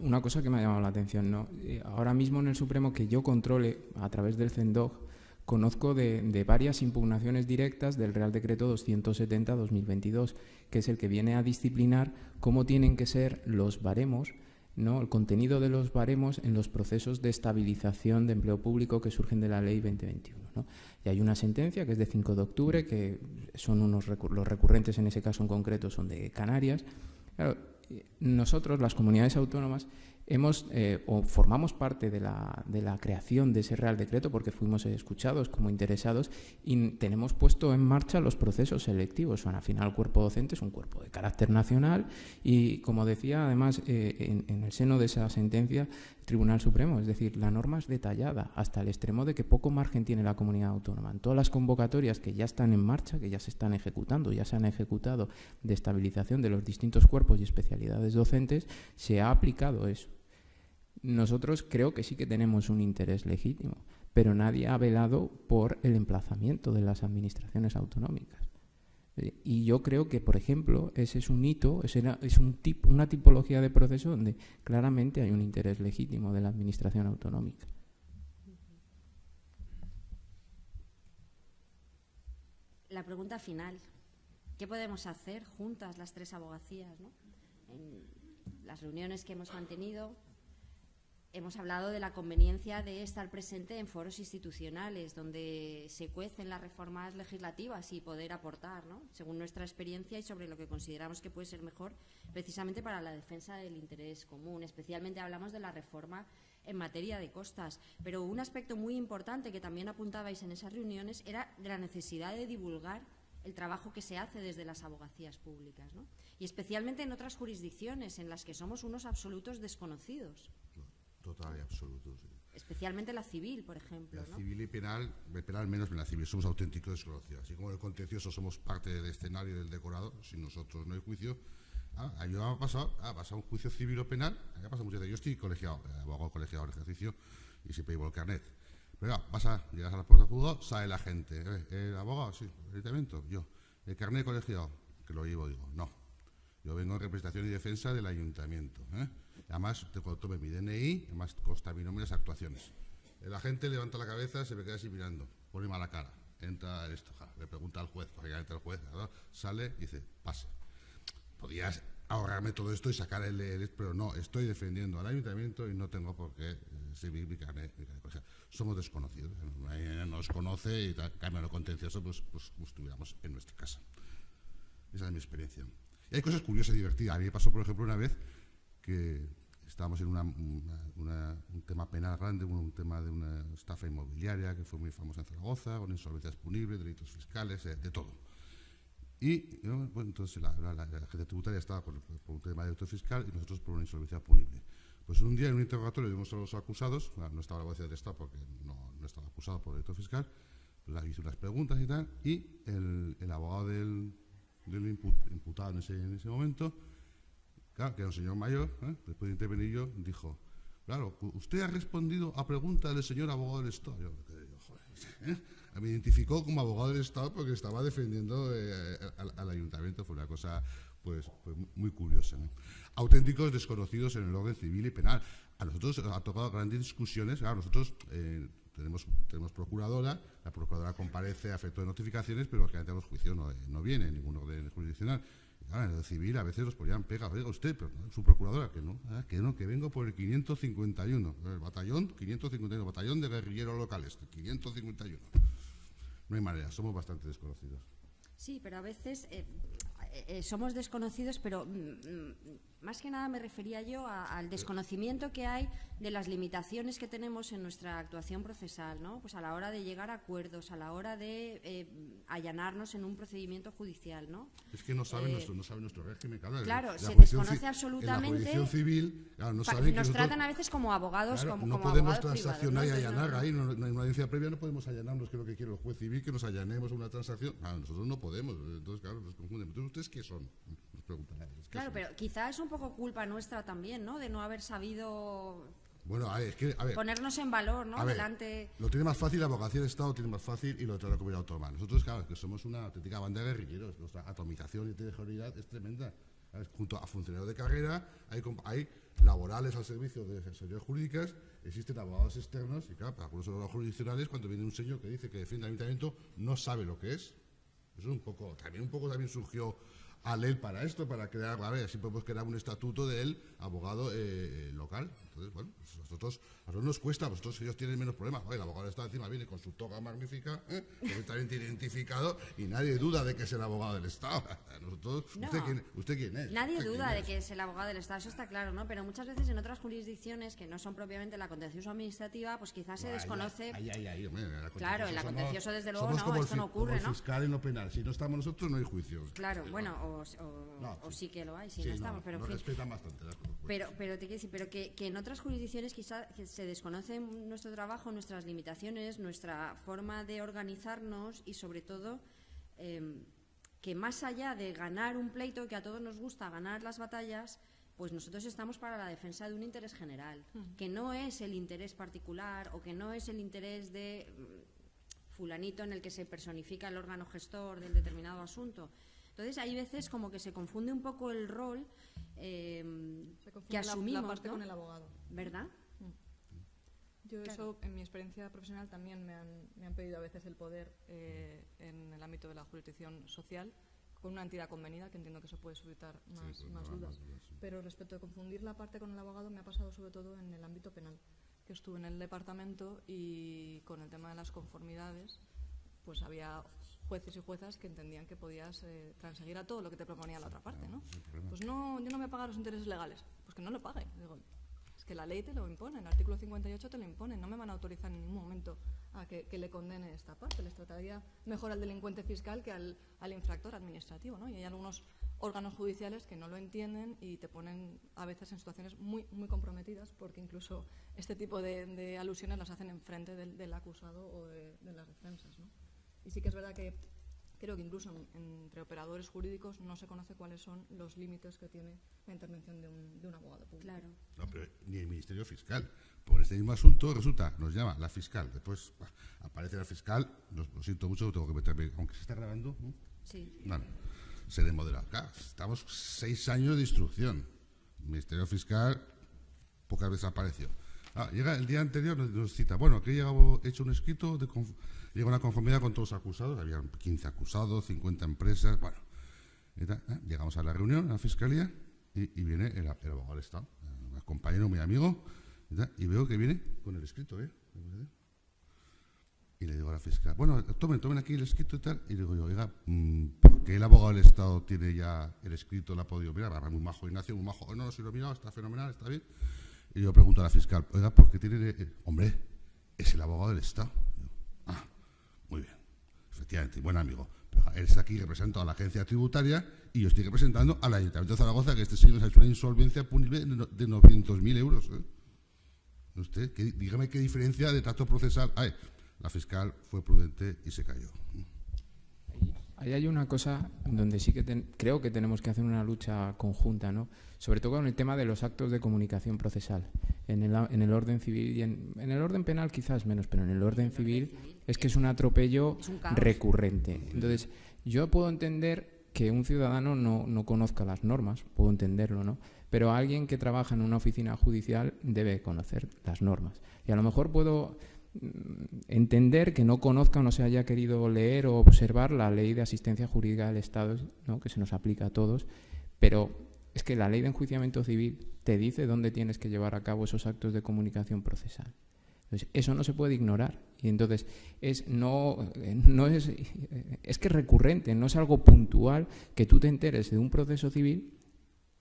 una cosa que me ha llamado la atención, ¿no? Ahora mismo en el Supremo, que yo controle a través del CENDOG, conozco de varias impugnaciones directas del Real Decreto 270-2022, que es el que viene a disciplinar cómo tienen que ser los baremos, ¿no? El contenido de los baremos en los procesos de estabilización de empleo público que surgen de la Ley 2021, ¿no? Y hay una sentencia que es de 5 de octubre, que son los recurrentes en ese caso en concreto son de Canarias. Claro, nosotros, las comunidades autónomas, o formamos parte de la creación de ese Real Decreto porque fuimos escuchados como interesados y tenemos puesto en marcha los procesos selectivos. Al final el cuerpo docente es un cuerpo de carácter nacional y, como decía, además, en el seno de esa sentencia, el Tribunal Supremo, es decir, la norma es detallada hasta el extremo de que poco margen tiene la comunidad autónoma. En todas las convocatorias que ya están en marcha, que ya se están ejecutando, ya se han ejecutado de estabilización de los distintos cuerpos y especialidades docentes, se ha aplicado eso. Nosotros creo que sí que tenemos un interés legítimo, pero nadie ha velado por el emplazamiento de las administraciones autonómicas. Y yo creo que, por ejemplo, ese es un hito, es una tipología de proceso donde claramente hay un interés legítimo de la administración autonómica. La pregunta final, ¿qué podemos hacer juntas las tres abogacías, ¿no? En las reuniones que hemos mantenido, hemos hablado de la conveniencia de estar presente en foros institucionales donde se cuecen las reformas legislativas y poder aportar, ¿no?, según nuestra experiencia y sobre lo que consideramos que puede ser mejor precisamente para la defensa del interés común. Especialmente hablamos de la reforma en materia de costas, pero un aspecto muy importante que también apuntabais en esas reuniones era de la necesidad de divulgar el trabajo que se hace desde las abogacías públicas, ¿no?, y especialmente en otras jurisdicciones en las que somos unos absolutos desconocidos. Total y absoluto, sí. Especialmente la civil, por ejemplo. La ¿no? civil y penal menos en la civil, somos auténticos desconocidos. Así como en el contencioso somos parte del escenario del decorado, sin nosotros no hay juicio. A mí me ha pasado un juicio civil o penal, a mí me ha pasado muchas veces. Yo estoy colegiado, abogado colegiado en ejercicio y siempre llevo el carnet. Pero llegas a la puerta del juzgado, sale la gente. ¿El abogado? Sí. ¿El ayuntamiento? Yo. ¿El carnet colegiado? Que lo llevo, digo, no. Yo vengo en representación y defensa del ayuntamiento. Además, cuando tome mi DNI, además consta mi nombre en las actuaciones. La gente levanta la cabeza, se me queda así mirando, pone mala cara, entra en esto, le pregunta al juez, lógicamente el juez, ¿no?, sale y dice, pase. Podías ahorrarme todo esto y sacar pero no, estoy defendiendo al ayuntamiento y no tengo por qué seguir mi carnet. O sea, somos desconocidos, nadie nos conoce y cambio lo contencioso, pues estuviéramos en nuestra casa. Esa es mi experiencia. Y hay cosas curiosas y divertidas. A mí me pasó, por ejemplo, una vez que estábamos en un tema penal grande, un tema de una estafa inmobiliaria que fue muy famosa en Zaragoza, con insolvencias punibles, delitos fiscales, de todo. Y bueno, entonces la agencia tributaria estaba por un tema de delito fiscal y nosotros por una insolvencia punible. Pues un día en un interrogatorio vimos a los acusados, no estaba la abogacía del Estado porque no estaba acusado por delito fiscal, pues hice unas preguntas y tal, y el abogado del imputado en ese momento, claro, que era un señor mayor, después de intervenir yo, dijo, claro, usted ha respondido a preguntas del señor abogado del Estado. Yo, joder, me identificó como abogado del Estado porque estaba defendiendo al ayuntamiento. Fue una cosa pues muy curiosa, ¿no? Auténticos desconocidos en el orden civil y penal. A nosotros ha tocado grandes discusiones. Claro, nosotros tenemos procuradora, la procuradora comparece a efecto de notificaciones, pero lógicamente a los juicios no viene ningún orden jurisdiccional. Claro, en el civil a veces nos ponían pega, oiga usted, pero ¿no?, su procuradora, que vengo por el 551, el batallón 551, batallón de guerrilleros locales, 551. No hay manera, somos bastante desconocidos. Sí, pero a veces somos desconocidos, pero más que nada me refería yo al desconocimiento que hay de las limitaciones que tenemos en nuestra actuación procesal, ¿no? Pues a la hora de llegar a acuerdos, a la hora de allanarnos en un procedimiento judicial, ¿no? Es que no saben nuestro régimen. Claro, se desconoce absolutamente. En la jurisdicción civil, claro, no saben nos tratan a veces como abogados, claro, como no podemos abogados transaccionar privados, y allanar ahí, no hay una audiencia previa, no podemos allanarnos, que es lo que quiere el juez civil, que nos allanemos una transacción. Claro, nosotros no podemos, entonces claro, nos confunden. Entonces, ¿ustedes qué son? Nos preguntan a ellos. Claro, pero quizás es un poco culpa nuestra también, ¿no?, de no haber sabido ponernos en valor, ¿no?, delante. Lo tiene más fácil, la abogacía del Estado tiene más fácil y lo de la comunidad autónoma. Nosotros, claro, que somos una auténtica banda de guerrilleros. Nuestra atomización y territorialidad es tremenda. Junto a funcionarios de carrera, hay laborales al servicio de asesorías jurídicas, existen abogados externos y, claro, para algunos abogados jurisdiccionales, cuando viene un señor que dice que defiende al ayuntamiento, no sabe lo que es. Eso también surgió a ley para esto, para crear, así podemos crear un estatuto del abogado local. Entonces, bueno, pues a nosotros nos cuesta, ellos tienen menos problemas. El abogado está encima, viene con su toga magnífica, perfectamente identificado, y nadie duda de que es el abogado del Estado. Nosotros, no, ¿usted quién es? Nadie duda de que es el abogado del Estado, eso está claro, ¿no? Pero muchas veces en otras jurisdicciones que no son propiamente la contencioso administrativa, pues quizás se desconoce. Hombre, claro, en la contencioso desde luego no, esto no ocurre, ¿no? Como el fiscal en lo penal, si no estamos nosotros no hay juicio. Claro, bueno, o sí que lo hay, si no estamos, pero en fin. Respetan bastante. Pero te quiero decir, que en otras jurisdicciones quizás se desconoce nuestro trabajo, nuestras limitaciones, nuestra forma de organizarnos y sobre todo que más allá de ganar un pleito, que a todos nos gusta ganar las batallas, pues nosotros estamos para la defensa de un interés general, que no es el interés particular o que no es el interés de fulanito en el que se personifica el órgano gestor del determinado asunto. Entonces hay veces como que se confunde un poco el rol que asumimos, la parte, ¿no?, con el abogado, ¿verdad? Yo eso, en mi experiencia profesional, también me han pedido a veces el poder en el ámbito de la jurisdicción social, con una entidad convenida, que entiendo que eso puede suscitar más dudas. Pero respecto de confundir la parte con el abogado, me ha pasado sobre todo en el ámbito penal, que estuve en el departamento y con el tema de las conformidades, pues había jueces y juezas que entendían que podías transigir a todo lo que te proponía la otra parte, ¿no? Pues no, yo no voy a pagar los intereses legales. Pues que no lo pague. Digo, es que la ley te lo impone, el artículo 58 te lo impone, no me van a autorizar en ningún momento a que le condene esta parte. Les trataría mejor al delincuente fiscal que al infractor administrativo, ¿no? Y hay algunos órganos judiciales que no lo entienden y te ponen a veces en situaciones muy, muy comprometidas, porque incluso este tipo de alusiones las hacen enfrente del acusado o de las defensas, ¿no? Y sí que es verdad que creo que incluso entre operadores jurídicos no se conoce cuáles son los límites que tiene la intervención de un abogado público. Claro. No, pero ni el Ministerio Fiscal. Por este mismo asunto, resulta, nos llama la fiscal. Después aparece la fiscal, lo siento mucho, tengo que meterme, aunque se está grabando. ¿No? Sí. Vale, seré moderado. Claro, estamos 6 años de instrucción. El Ministerio Fiscal pocas veces apareció. Llega el día anterior, nos cita, bueno, aquí he hecho un escrito, llega una conformidad con todos los acusados, había 15 acusados, 50 empresas, bueno. Llegamos a la reunión, a la fiscalía, y viene el abogado del Estado, un compañero, muy amigo, y veo que viene con el escrito, Y le digo a la fiscal, bueno, tomen aquí el escrito y tal, y digo yo, oiga, ¿por qué el abogado del Estado tiene ya el escrito, lo ha podido mirar? Muy majo, Ignacio, muy majo, no, si lo he mirado, está fenomenal, está bien. Y yo pregunto a la fiscal, oiga, ¿por qué tiene...? Hombre, es el abogado del Estado. Muy bien, efectivamente, buen amigo. Pero él está aquí representando a la agencia tributaria y yo estoy representando al Ayuntamiento de Zaragoza, que este señor nos ha hecho una insolvencia punible de 900.000 euros. Usted, dígame qué diferencia de trato procesal hay. La fiscal fue prudente y se cayó. Ahí hay una cosa donde sí que creo que tenemos que hacer una lucha conjunta, ¿no? Sobre todo con el tema de los actos de comunicación procesal. En el orden civil y en el orden penal quizás menos, pero en el orden civil es que es un atropello recurrente. Entonces, yo puedo entender que un ciudadano no conozca las normas, puedo entenderlo, ¿no? Pero alguien que trabaja en una oficina judicial debe conocer las normas. Y a lo mejor puedo entender que no conozca o no se haya querido leer o observar la ley de asistencia jurídica del Estado, ¿no? Que se nos aplica a todos, pero es que la ley de enjuiciamiento civil te dice dónde tienes que llevar a cabo esos actos de comunicación procesal. Entonces, eso no se puede ignorar. Y entonces es que es recurrente, no es algo puntual que tú te enteres de un proceso civil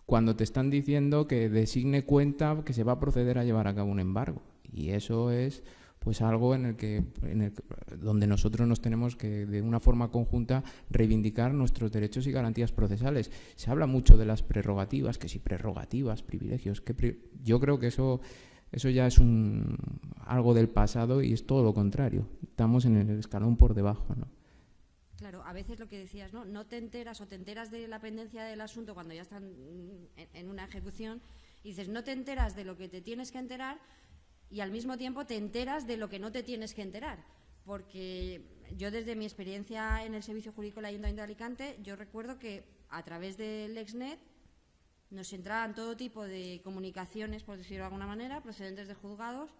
cuando te están diciendo que designe cuenta que se va a proceder a llevar a cabo un embargo. Y eso es pues algo donde nosotros nos tenemos que, de una forma conjunta, reivindicar nuestros derechos y garantías procesales. Se habla mucho de las prerrogativas, que si prerrogativas, privilegios. Yo creo que eso ya es algo del pasado y es todo lo contrario. Estamos en el escalón por debajo, ¿no? Claro, a veces lo que decías, ¿no? No te enteras o te enteras de la pendencia del asunto cuando ya están en una ejecución y dices, no te enteras de lo que te tienes que enterar y al mismo tiempo te enteras de lo que no te tienes que enterar. Porque yo, desde mi experiencia en el Servicio Jurídico del Ayuntamiento de Alicante, yo recuerdo que a través del Lexnet nos entraban todo tipo de comunicaciones, por decirlo de alguna manera, procedentes de juzgados,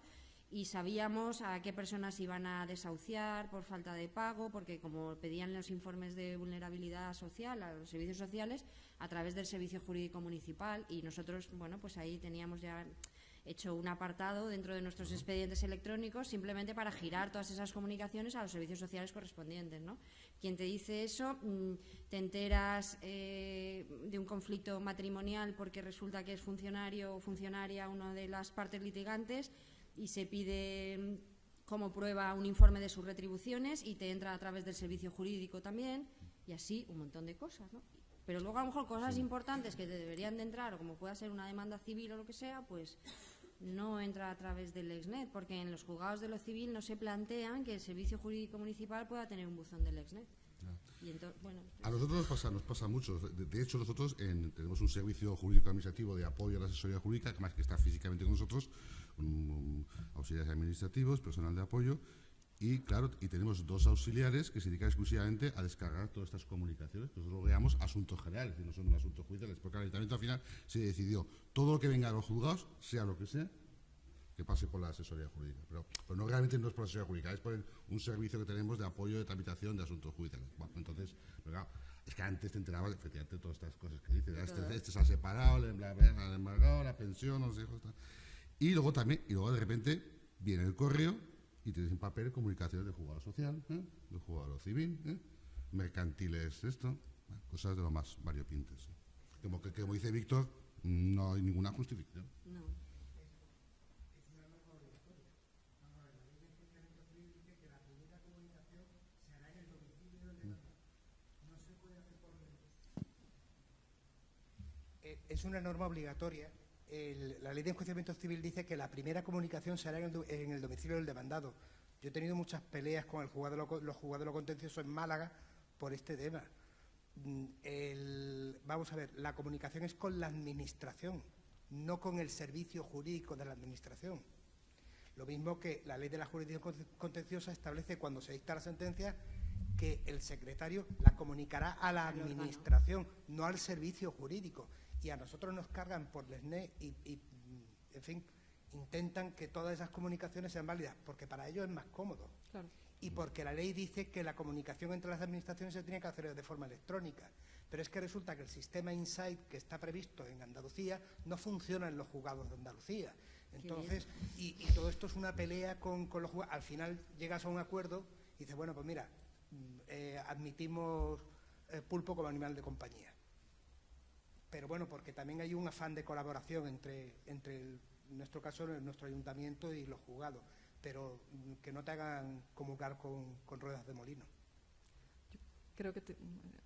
y sabíamos a qué personas iban a desahuciar por falta de pago, porque como pedían los informes de vulnerabilidad social a los servicios sociales, a través del Servicio Jurídico Municipal, y nosotros, bueno, pues ahí teníamos ya hecho un apartado dentro de nuestros expedientes electrónicos simplemente para girar todas esas comunicaciones a los servicios sociales correspondientes, ¿no? Quien te dice eso, te enteras de un conflicto matrimonial porque resulta que es funcionario o funcionaria una de las partes litigantes y se pide como prueba un informe de sus retribuciones y te entra a través del servicio jurídico también, y así un montón de cosas, ¿no? Pero luego a lo mejor cosas importantes que te deberían de entrar, o como pueda ser una demanda civil o lo que sea, pues no entra a través del Lexnet, porque en los juzgados de lo civil no se plantean que el Servicio Jurídico Municipal pueda tener un buzón del Lexnet. Y entonces, bueno, pues, a nosotros nos pasa mucho. De hecho, nosotros tenemos un servicio jurídico administrativo de apoyo a la asesoría jurídica, además que está físicamente con nosotros, auxiliares administrativos, personal de apoyo, y claro, y tenemos 2 auxiliares que se dedican exclusivamente a descargar todas estas comunicaciones. Nosotros lo veamos asuntos generales, y no son asuntos judiciales, porque el Ayuntamiento al final se decidió todo lo que venga a los juzgados, sea lo que sea, que pase por la asesoría jurídica. Pero no, realmente no es por la asesoría jurídica, es por un servicio que tenemos de apoyo de tramitación de asuntos judiciales. Bueno, entonces, claro, Es que antes te enterabas, efectivamente, de todas estas cosas que dices. Este se ha separado, le han embargado la pensión, los hijos, tal. Y luego de repente viene el correo y tienes en papel comunicaciones de juzgado social, de juzgado civil, mercantiles, cosas de lo más variopintas. Como dice Víctor, no hay ninguna justificación. No. Es una norma obligatoria. La ley de enjuiciamiento civil dice que la primera comunicación se hará en el domicilio del demandado. Yo he tenido muchas peleas con los juzgados de lo contencioso en Málaga por este tema. Vamos a ver, la comunicación es con la administración, no con el servicio jurídico de la administración. Lo mismo que la ley de la jurisdicción contenciosa establece cuando se dicta la sentencia que el secretario la comunicará a la administración, no al servicio jurídico. Y a nosotros nos cargan por el SNE y, en fin, intentan que todas esas comunicaciones sean válidas, porque para ellos es más cómodo. Claro. Y porque la ley dice que la comunicación entre las administraciones se tiene que hacer de forma electrónica. Pero es que resulta que el sistema Insight que está previsto en Andalucía no funciona en los juzgados de Andalucía. Entonces, y todo esto es una pelea con los juzgados. Al final llegas a un acuerdo y dices, bueno, pues mira, admitimos pulpo como animal de compañía. Pero bueno, porque también hay un afán de colaboración entre en nuestro caso, nuestro ayuntamiento y los juzgados, pero que no te hagan comulgar con ruedas de molino. Yo creo que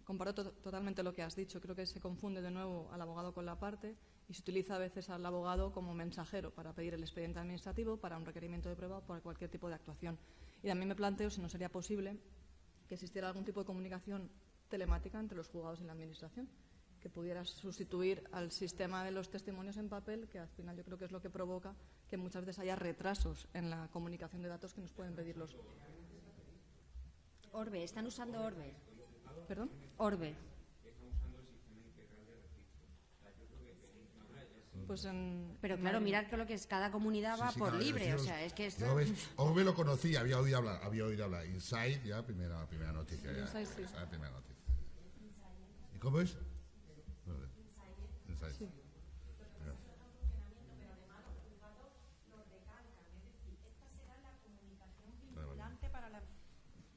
comparto totalmente lo que has dicho. Creo que se confunde de nuevo al abogado con la parte y se utiliza a veces al abogado como mensajero para pedir el expediente administrativo, para un requerimiento de prueba o para cualquier tipo de actuación. Y también me planteo si no sería posible que existiera algún tipo de comunicación telemática entre los juzgados y la administración, que pudiera sustituir al sistema de los testimonios en papel, que al final yo creo que es lo que provoca que muchas veces haya retrasos en la comunicación de datos que nos pueden pedir los... Orbe, ¿están usando Orbe? ¿Perdón? Orbe. Pues pero claro, mirad que lo que es cada comunidad va por libre, o sea, es que esto... Orbe lo conocí, había oído hablar. Insight, ya primera noticia. Ya, Insight, sí. Primera noticia. ¿Y cómo es? Insight. Sí.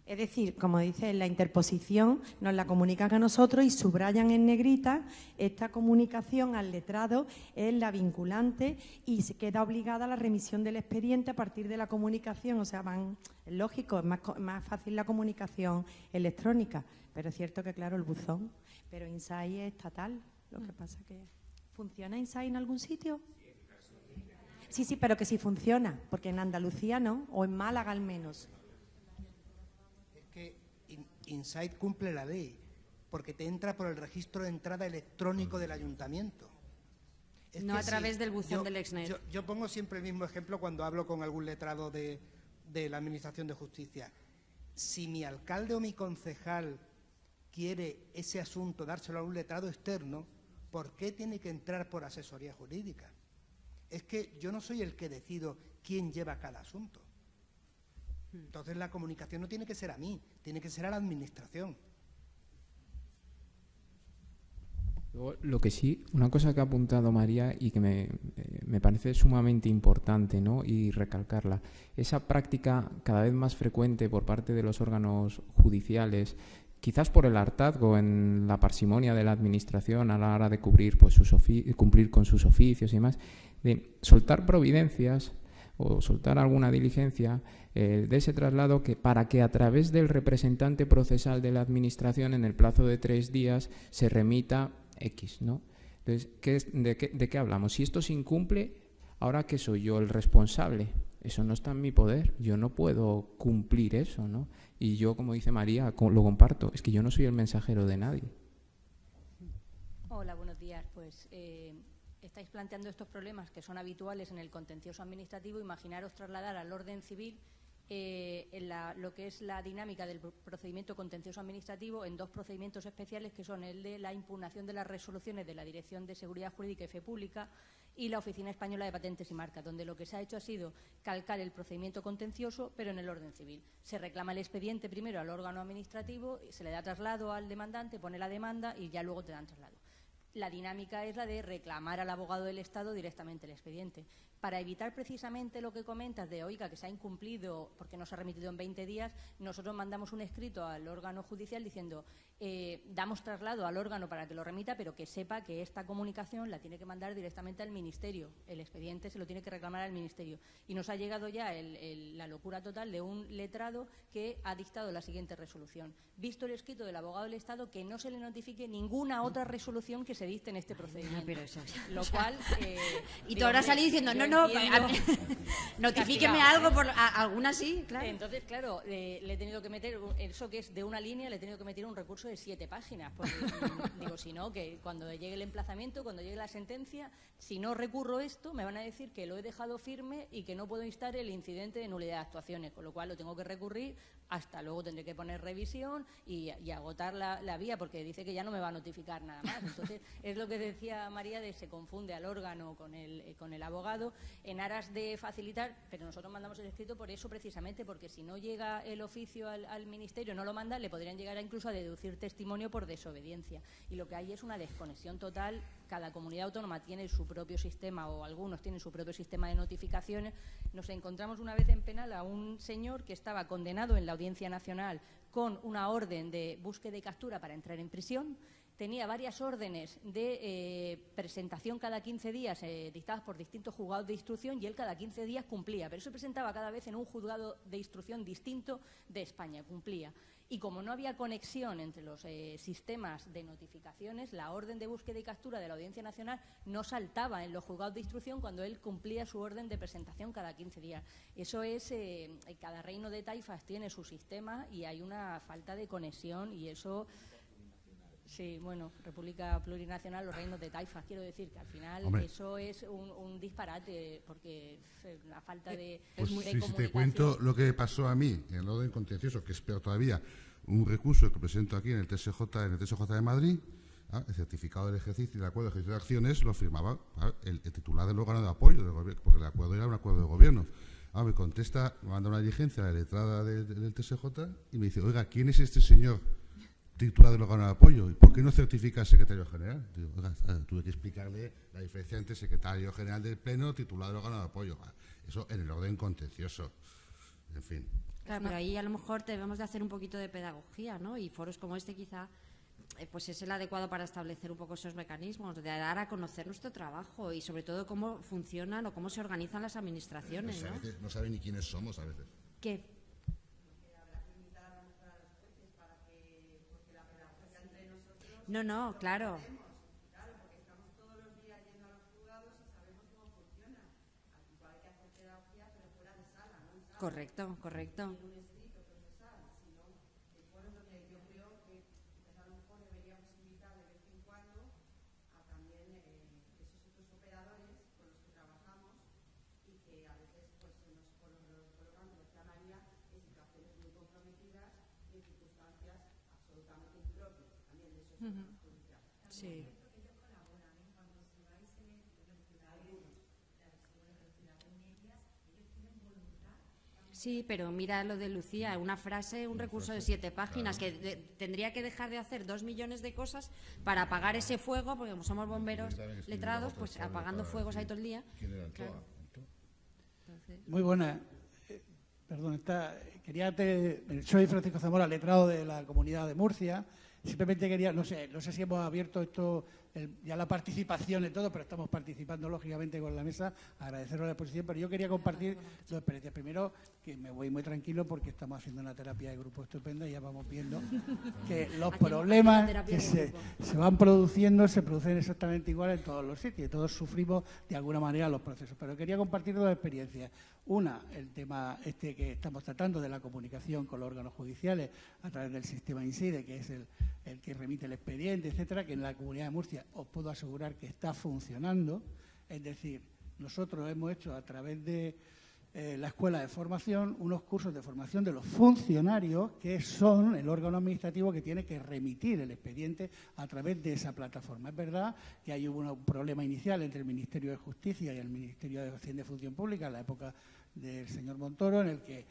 Es decir, como dice, la interposición nos la comunican a nosotros y subrayan en negrita esta comunicación al letrado es la vinculante y se queda obligada a la remisión del expediente a partir de la comunicación. O sea, es lógico, es más fácil la comunicación electrónica, pero es cierto que, claro, el buzón, pero Insight es estatal. Lo que pasa que... ¿Funciona Insight en algún sitio? Sí, pero que sí funciona, porque en Andalucía no, o en Málaga al menos. Insight cumple la ley, porque te entra por el registro de entrada electrónico del ayuntamiento. No a través del buzón del Exnet. Yo pongo siempre el mismo ejemplo cuando hablo con algún letrado de la Administración de Justicia. Si mi alcalde o mi concejal quiere ese asunto dárselo a un letrado externo, ¿por qué tiene que entrar por asesoría jurídica? Es que yo no soy el que decido quién lleva cada asunto. Entonces la comunicación no tiene que ser a mí, tiene que ser a la administración. Lo que sí, una cosa que ha apuntado María y que me parece sumamente importante, ¿no?, y recalcarla, esa práctica cada vez más frecuente por parte de los órganos judiciales, quizás por el hartazgo en la parsimonia de la administración a la hora de cumplir con sus oficios y demás, de soltar providencias o soltar alguna diligencia de ese traslado para que a través del representante procesal de la Administración en el plazo de 3 días se remita X, ¿no? Entonces, ¿de qué hablamos? Si esto se incumple, ¿ahora qué soy yo el responsable? Eso no está en mi poder, yo no puedo cumplir eso, ¿no? Y yo, como dice María, lo comparto, es que yo no soy el mensajero de nadie. Hola, buenos días. Pues estáis planteando estos problemas que son habituales en el contencioso administrativo. Imaginaros trasladar al orden civil lo que es la dinámica del procedimiento contencioso administrativo en 2 procedimientos especiales, que son el de la impugnación de las resoluciones de la Dirección de Seguridad Jurídica y Fe Pública y la Oficina Española de Patentes y Marcas, donde lo que se ha hecho ha sido calcar el procedimiento contencioso, pero en el orden civil. Se reclama el expediente primero al órgano administrativo, se le da traslado al demandante, pone la demanda y ya luego te dan traslado. La dinámica es la de reclamar al abogado del Estado directamente el expediente. Para evitar precisamente lo que comentas de, oiga, que se ha incumplido porque no se ha remitido en 20 días, nosotros mandamos un escrito al órgano judicial diciendo, damos traslado al órgano para que lo remita, pero que sepa que esta comunicación la tiene que mandar directamente al Ministerio. El expediente se lo tiene que reclamar al Ministerio. Y nos ha llegado ya la locura total de un letrado que ha dictado la siguiente resolución. Visto el escrito del abogado del Estado, que no se le notifique ninguna otra resolución que se dicte en este procedimiento. Pero eso, lo cual... y tú habrás salido diciendo, no, notifíqueme algo, por alguna sí, claro. Entonces, claro, le he tenido que meter, eso que es de una línea, le he tenido que meter un recurso de 7 páginas. Porque, digo, si no, que cuando llegue el emplazamiento, cuando llegue la sentencia, si no recurro esto, me van a decir que lo he dejado firme y que no puedo instar el incidente de nulidad de actuaciones, con lo cual lo tengo que recurrir, hasta luego tendré que poner revisión y agotar la vía, porque dice que ya no me va a notificar nada más. Entonces, es lo que decía María, de se confunde al órgano con el abogado, en aras de facilitar, pero nosotros mandamos el escrito por eso precisamente, porque si no llega el oficio al Ministerio, no lo manda, le podrían llegar incluso a deducir testimonio por desobediencia. Y lo que hay es una desconexión total. Cada comunidad autónoma tiene su propio sistema, o algunos tienen su propio sistema de notificaciones. Nos encontramos una vez en penal a un señor que estaba condenado en la Audiencia Nacional con una orden de búsqueda y captura para entrar en prisión. Tenía varias órdenes de presentación cada 15 días dictadas por distintos juzgados de instrucción, y él cada 15 días cumplía, pero se presentaba cada vez en un juzgado de instrucción distinto de España, cumplía. Y como no había conexión entre los sistemas de notificaciones, la orden de búsqueda y captura de la Audiencia Nacional no saltaba en los juzgados de instrucción cuando él cumplía su orden de presentación cada 15 días. Eso es, cada reino de taifas tiene su sistema y hay una falta de conexión, y eso... Sí, bueno, República Plurinacional, los reinos de taifas, quiero decir que al final, hombre, eso es un disparate, porque la falta de, pues de si te cuento lo que pasó a mí en el orden contencioso, que es peor todavía, un recurso que presento aquí en el TSJ de Madrid, el certificado del ejercicio y el acuerdo de ejercicio de acciones lo firmaba el titular del órgano de apoyo del gobierno, porque el acuerdo era un acuerdo de gobierno. Me contesta, me manda una diligencia de letrada del TSJ y me dice, oiga, ¿quién es este señor titular del órgano de apoyo? ¿Y por qué no certifica al secretario general? Digo, oiga, tuve que explicarle la diferencia entre secretario general del Pleno y titular del órgano de apoyo. Eso en el orden contencioso. En fin. Claro, pero ahí a lo mejor debemos de hacer un poquito de pedagogía, ¿no? Y foros como este quizá pues es el adecuado para establecer un poco esos mecanismos, de dar a conocer nuestro trabajo y sobre todo cómo funcionan o cómo se organizan las administraciones, pues ¿no? A veces no saben ni quiénes somos a veces. ¿Qué? No, claro. Claro, porque estamos todos los días yendo a los juzgados y sabemos cómo funciona. Aquí hay que hacer pedagogía, pero fuera de sala, ¿no? En sala. Correcto. En un escrito procesal, sino el foro donde yo creo que a lo mejor deberíamos invitar de vez en cuando a también esos otros operadores con los que trabajamos y que a veces pues nos colocan, decía María, en situaciones muy comprometidas y en circunstancias absolutamente impropias también de esos órganos judiciales. Sí. Ellos colaboran, cuando se vais Sí, pero mira lo de Lucía, una frase, un recurso de 7 páginas, claro, que tendría que dejar de hacer 2 millones de cosas para apagar ese fuego, porque como somos bomberos letrados, pues apagando fuegos ahí todo el día. Claro. Muy buena. Perdón, soy Francisco Zamora, letrado de la Comunidad de Murcia. Simplemente quería, no sé si hemos abierto esto, ya la participación y todo, pero estamos participando lógicamente con la mesa. Agradeceros la exposición, pero yo quería compartir 2 experiencias. Primero, que me voy muy tranquilo porque estamos haciendo una terapia de grupo estupenda y ya vamos viendo que los problemas que se van produciendo se producen exactamente igual en todos los sitios y todos sufrimos de alguna manera los procesos. Pero quería compartir 2 experiencias. Una, el tema que estamos tratando de la comunicación con los órganos judiciales a través del sistema INSIDE, que es el que remite el expediente, etcétera, que en la Comunidad de Murcia os puedo asegurar que está funcionando. Es decir, nosotros hemos hecho a través de la Escuela de Formación unos cursos de formación de los funcionarios, que son el órgano administrativo que tiene que remitir el expediente a través de esa plataforma. Es verdad que hay un problema inicial entre el Ministerio de Justicia y el Ministerio de Hacienda y Función Pública en la época del señor Montoro, en el que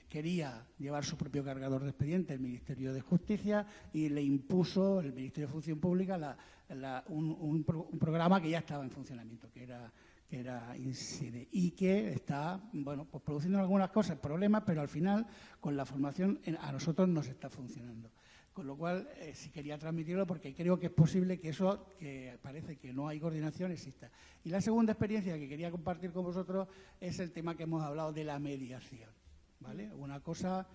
quería llevar su propio cargador de expediente el Ministerio de Justicia y le impuso el Ministerio de Función Pública un programa que ya estaba en funcionamiento, que era INSIDE, y que está, bueno, pues produciendo algunas cosas, problemas, pero al final con la formación a nosotros nos está funcionando. Con lo cual, sí quería transmitirlo porque creo que es posible que eso, que parece que no hay coordinación, exista. Y la segunda experiencia que quería compartir con vosotros es el tema que hemos hablado de la mediación, ¿vale? Una cosa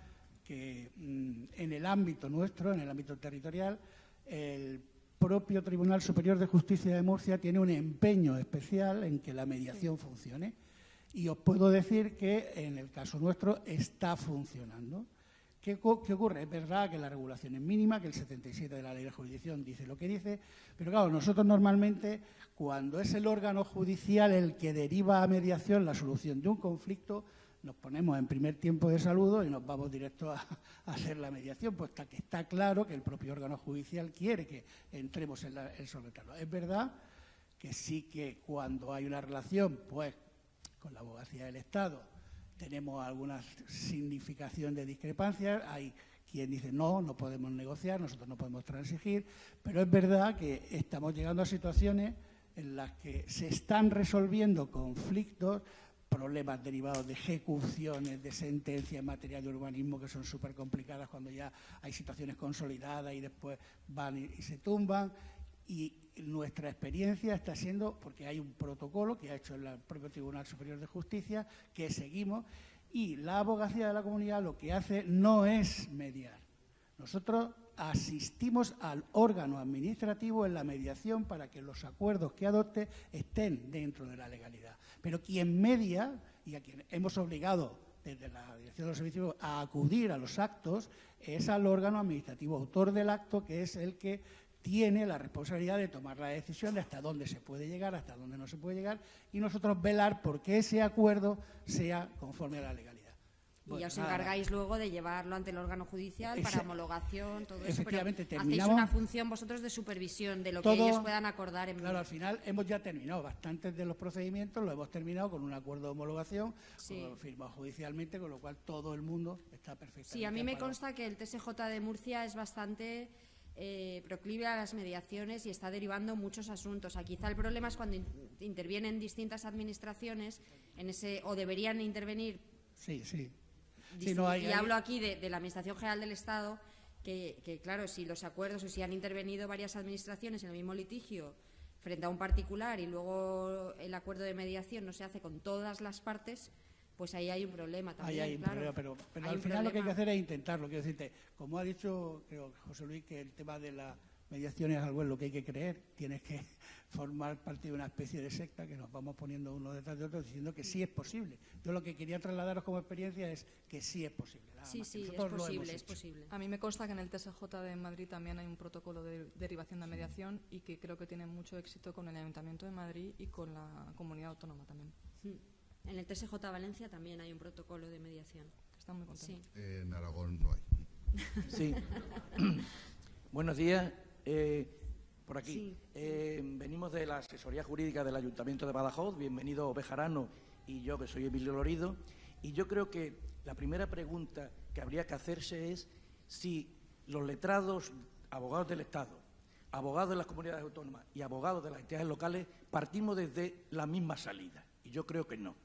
que en el ámbito nuestro, en el ámbito territorial, el propio Tribunal Superior de Justicia de Murcia tiene un empeño especial en que la mediación funcione. Y os puedo decir que en el caso nuestro está funcionando. ¿Qué ocurre? Es verdad que la regulación es mínima, que el 77 de la Ley de Jurisdicción dice lo que dice, pero claro, nosotros normalmente, cuando es el órgano judicial el que deriva a mediación la solución de un conflicto, nos ponemos en primer tiempo de saludo y nos vamos directo a hacer la mediación, pues que está claro que el propio órgano judicial quiere que entremos en solventarlo. Es verdad que sí, que cuando hay una relación pues con la abogacía del Estado tenemos alguna significación de discrepancias, hay quien dice no podemos negociar, nosotros no podemos transigir, pero es verdad que estamos llegando a situaciones en las que se están resolviendo conflictos, problemas derivados de ejecuciones, de sentencias en materia de urbanismo que son súper complicadas cuando ya hay situaciones consolidadas y después van y se tumban. Y nuestra experiencia está siendo, porque hay un protocolo que ha hecho el propio Tribunal Superior de Justicia, que seguimos, y la abogacía de la comunidad lo que hace no es mediar. Nosotros asistimos al órgano administrativo en la mediación para que los acuerdos que adopte estén dentro de la legalidad. Pero quien media, y a quien hemos obligado desde la Dirección de los Servicios a acudir a los actos, es al órgano administrativo autor del acto, que es el que tiene la responsabilidad de tomar la decisión de hasta dónde se puede llegar, hasta dónde no se puede llegar, y nosotros velar por que ese acuerdo sea conforme a la legalidad. Y ya os encargáis luego de llevarlo ante el órgano judicial para homologación, todo eso. Efectivamente, pero terminamos. hacéis una función vosotros de supervisión de lo que ellos puedan acordar. Claro, al final hemos ya terminado bastantes de los procedimientos, lo hemos terminado con un acuerdo de homologación, firmado judicialmente, con lo cual todo el mundo está perfectamente. Sí, a mí me consta que el TSJ de Murcia es bastante proclive a las mediaciones y está derivando muchos asuntos. Quizá el problema es cuando intervienen distintas administraciones o deberían intervenir. Sí. Sí, y hablo aquí de la Administración General del Estado, que claro, si los acuerdos o si han intervenido varias administraciones en el mismo litigio frente a un particular y luego el acuerdo de mediación no se hace con todas las partes, pues ahí hay un problema también. Ahí hay un problema, pero al final lo que hay que hacer es intentarlo. Quiero decirte, como ha dicho creo José Luis, que el tema de la mediación es algo en lo que hay que creer, tienes que formar parte de una especie de secta que nos vamos poniendo uno detrás de otro diciendo que sí es posible. Yo lo que quería trasladaros como experiencia es que sí es posible. Sí, es posible. A mí me consta que en el TSJ de Madrid también hay un protocolo de derivación de mediación y que creo que tiene mucho éxito con el Ayuntamiento de Madrid y con la Comunidad Autónoma también. En el TSJ Valencia también hay un protocolo de mediación. Están muy contentos. Sí. En Aragón no hay. Sí. Buenos días. Por aquí. Venimos de la asesoría jurídica del Ayuntamiento de Badajoz. Bienvenido Bejarano y yo, que soy Emilio Lorido. Y yo creo que la primera pregunta que habría que hacerse es si los letrados, abogados del Estado, abogados de las comunidades autónomas y abogados de las entidades locales partimos desde la misma salida. Y yo creo que no.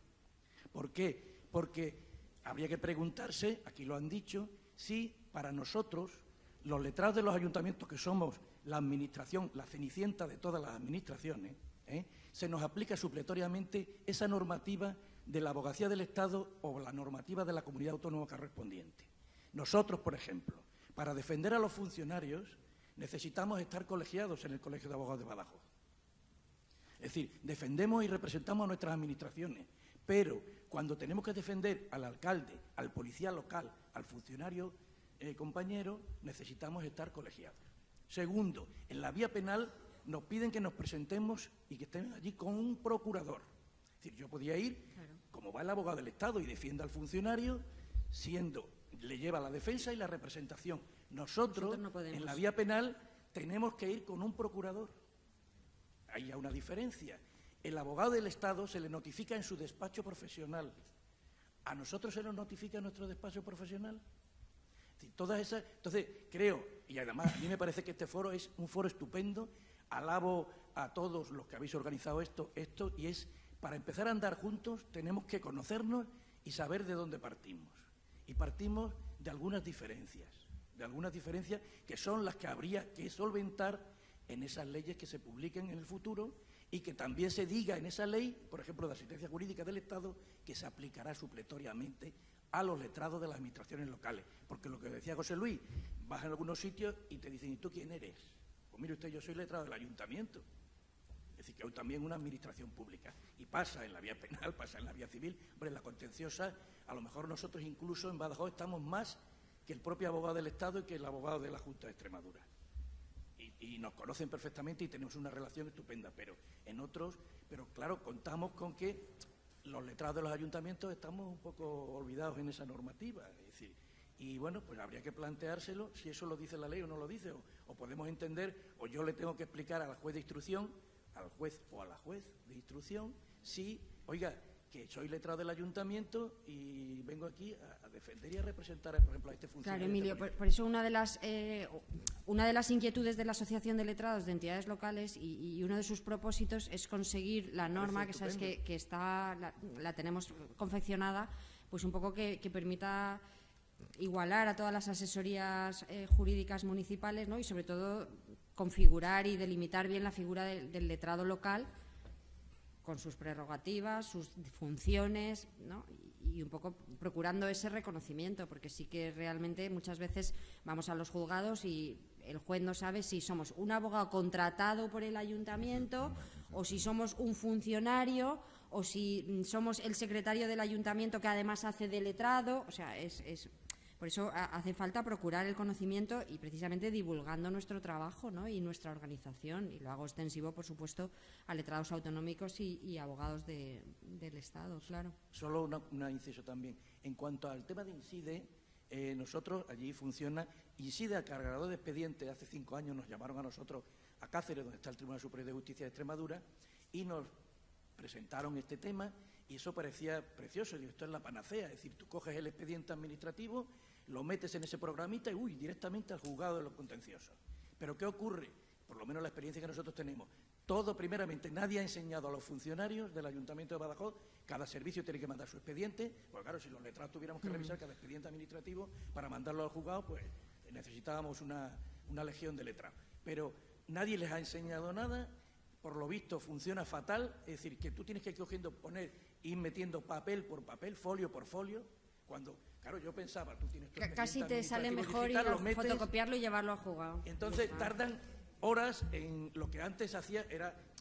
¿Por qué? Porque habría que preguntarse, aquí lo han dicho, si para nosotros, los letrados de los ayuntamientos, que somos la administración, la cenicienta de todas las administraciones, se nos aplica supletoriamente esa normativa de la abogacía del Estado o la normativa de la comunidad autónoma correspondiente. Nosotros, por ejemplo, para defender a los funcionarios necesitamos estar colegiados en el Colegio de Abogados de Badajoz. Es decir, defendemos y representamos a nuestras administraciones, pero cuando tenemos que defender al alcalde, al policía local, al funcionario compañero, necesitamos estar colegiados. Segundo, en la vía penal nos piden que nos presentemos y que estemos allí con un procurador. Es decir, yo podía ir, como va el abogado del Estado y defiende al funcionario, le lleva la defensa y la representación. Nosotros no podemos. En la vía penal, tenemos que ir con un procurador. Hay ya una diferencia. El abogado del Estado se le notifica en su despacho profesional. ¿A nosotros se nos notifica en nuestro despacho profesional? Entonces, creo, y además a mí me parece que este foro es un foro estupendo, alabo a todos los que habéis organizado esto, y es, para empezar a andar juntos, tenemos que conocernos y saber de dónde partimos. Y partimos de algunas diferencias que son las que habría que solventar en esas leyes que se publiquen en el futuro y que también se diga en esa ley, por ejemplo, de asistencia jurídica del Estado, que se aplicará supletoriamente a los letrados de las administraciones locales. Porque lo que decía José Luis, vas a algunos sitios y te dicen, ¿y tú quién eres? Pues mire usted, yo soy letrado del ayuntamiento. Es decir, que hay también una administración pública. Y pasa en la vía penal, pasa en la vía civil. Hombre, en la contenciosa, a lo mejor nosotros incluso en Badajoz estamos más que el propio abogado del Estado y que el abogado de la Junta de Extremadura. Y nos conocen perfectamente y tenemos una relación estupenda, pero en otros, claro, contamos con que los letrados de los ayuntamientos estamos un poco olvidados en esa normativa. Es decir, y bueno, pues habría que planteárselo si eso lo dice la ley o no lo dice, o podemos entender, o yo le tengo que explicar al juez de instrucción, al juez o a la juez de instrucción, si, oiga, que soy letrado del ayuntamiento y vengo aquí a defender y a representar, por ejemplo, a este funcionario. Claro, Emilio, por eso una de las inquietudes de la Asociación de Letrados de Entidades Locales y uno de sus propósitos es conseguir la norma, que sabes que está, la tenemos confeccionada, pues un poco que permita igualar a todas las asesorías jurídicas municipales, ¿no? Y sobre todo configurar y delimitar bien la figura del letrado local con sus prerrogativas, sus funciones, ¿no? Y un poco procurando ese reconocimiento, porque sí que realmente muchas veces vamos a los juzgados y el juez no sabe si somos un abogado contratado por el ayuntamiento o si somos un funcionario o si somos el secretario del ayuntamiento que además hace de letrado. O sea, por eso hace falta procurar el conocimiento y precisamente divulgando nuestro trabajo, ¿no? Y nuestra organización, y lo hago extensivo, por supuesto, a letrados autonómicos y abogados del Estado, claro. Solo una inciso también. En cuanto al tema de INCIDE, nosotros allí funciona INCIDE, a cargador de expediente. Hace 5 años nos llamaron a nosotros a Cáceres, donde está el Tribunal Superior de Justicia de Extremadura, y nos presentaron este tema y eso parecía precioso. Digo, esto es la panacea, es decir, tú coges el expediente administrativo, lo metes en ese programita y directamente al juzgado de los contenciosos. Pero ¿qué ocurre? Por lo menos la experiencia que nosotros tenemos. Todo, primeramente, nadie ha enseñado a los funcionarios del Ayuntamiento de Badajoz, cada servicio tiene que mandar su expediente, porque claro, si los letrados tuviéramos que revisar cada expediente administrativo para mandarlo al juzgado, pues necesitábamos una legión de letrados. Pero nadie les ha enseñado nada, por lo visto funciona fatal, es decir, que tú tienes que ir cogiendo, ir metiendo papel por papel, folio por folio, cuando, claro, yo pensaba, tú tienes tu casi te sale mejor digital, ir a fotocopiarlo y llevarlo al juzgado. Entonces tardan horas en lo que antes hacía,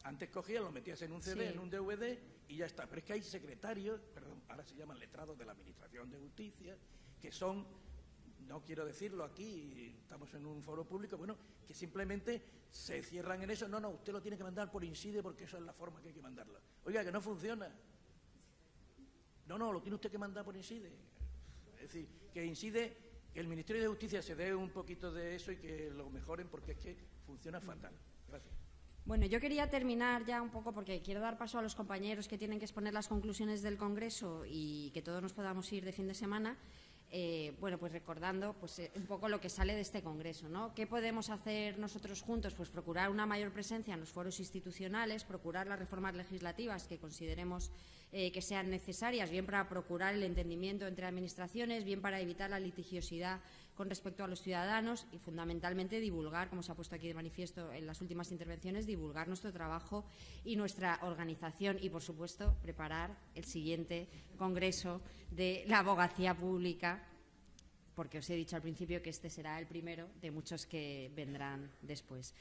antes cogías, lo metías en un CD, en un DVD y ya está. Pero es que hay secretarios, ahora se llaman letrados de la Administración de Justicia, que son, no quiero decirlo aquí, estamos en un foro público, bueno, que simplemente se cierran en eso. No, usted lo tiene que mandar por INCIDE porque esa es la forma que hay que mandarlo. Oiga, que no funciona. No, lo tiene usted que mandar por INCIDE. Es decir, que INCIDE, que el Ministerio de Justicia se dé un poquito de eso y que lo mejoren porque es que funciona fatal. Gracias. Bueno, yo quería terminar ya un poco porque quiero dar paso a los compañeros que tienen que exponer las conclusiones del Congreso y que todos nos podamos ir de fin de semana. Bueno, pues recordando un poco lo que sale de este Congreso, ¿no? ¿Qué podemos hacer nosotros juntos? Pues procurar una mayor presencia en los foros institucionales, procurar las reformas legislativas que consideremos que sean necesarias, bien para procurar el entendimiento entre administraciones, bien para evitar la litigiosidad con respecto a los ciudadanos y, fundamentalmente, divulgar, como se ha puesto aquí de manifiesto en las últimas intervenciones, divulgar nuestro trabajo y nuestra organización y, por supuesto, preparar el siguiente Congreso de la Abogacía Pública, porque os he dicho al principio que este será el primero de muchos que vendrán después.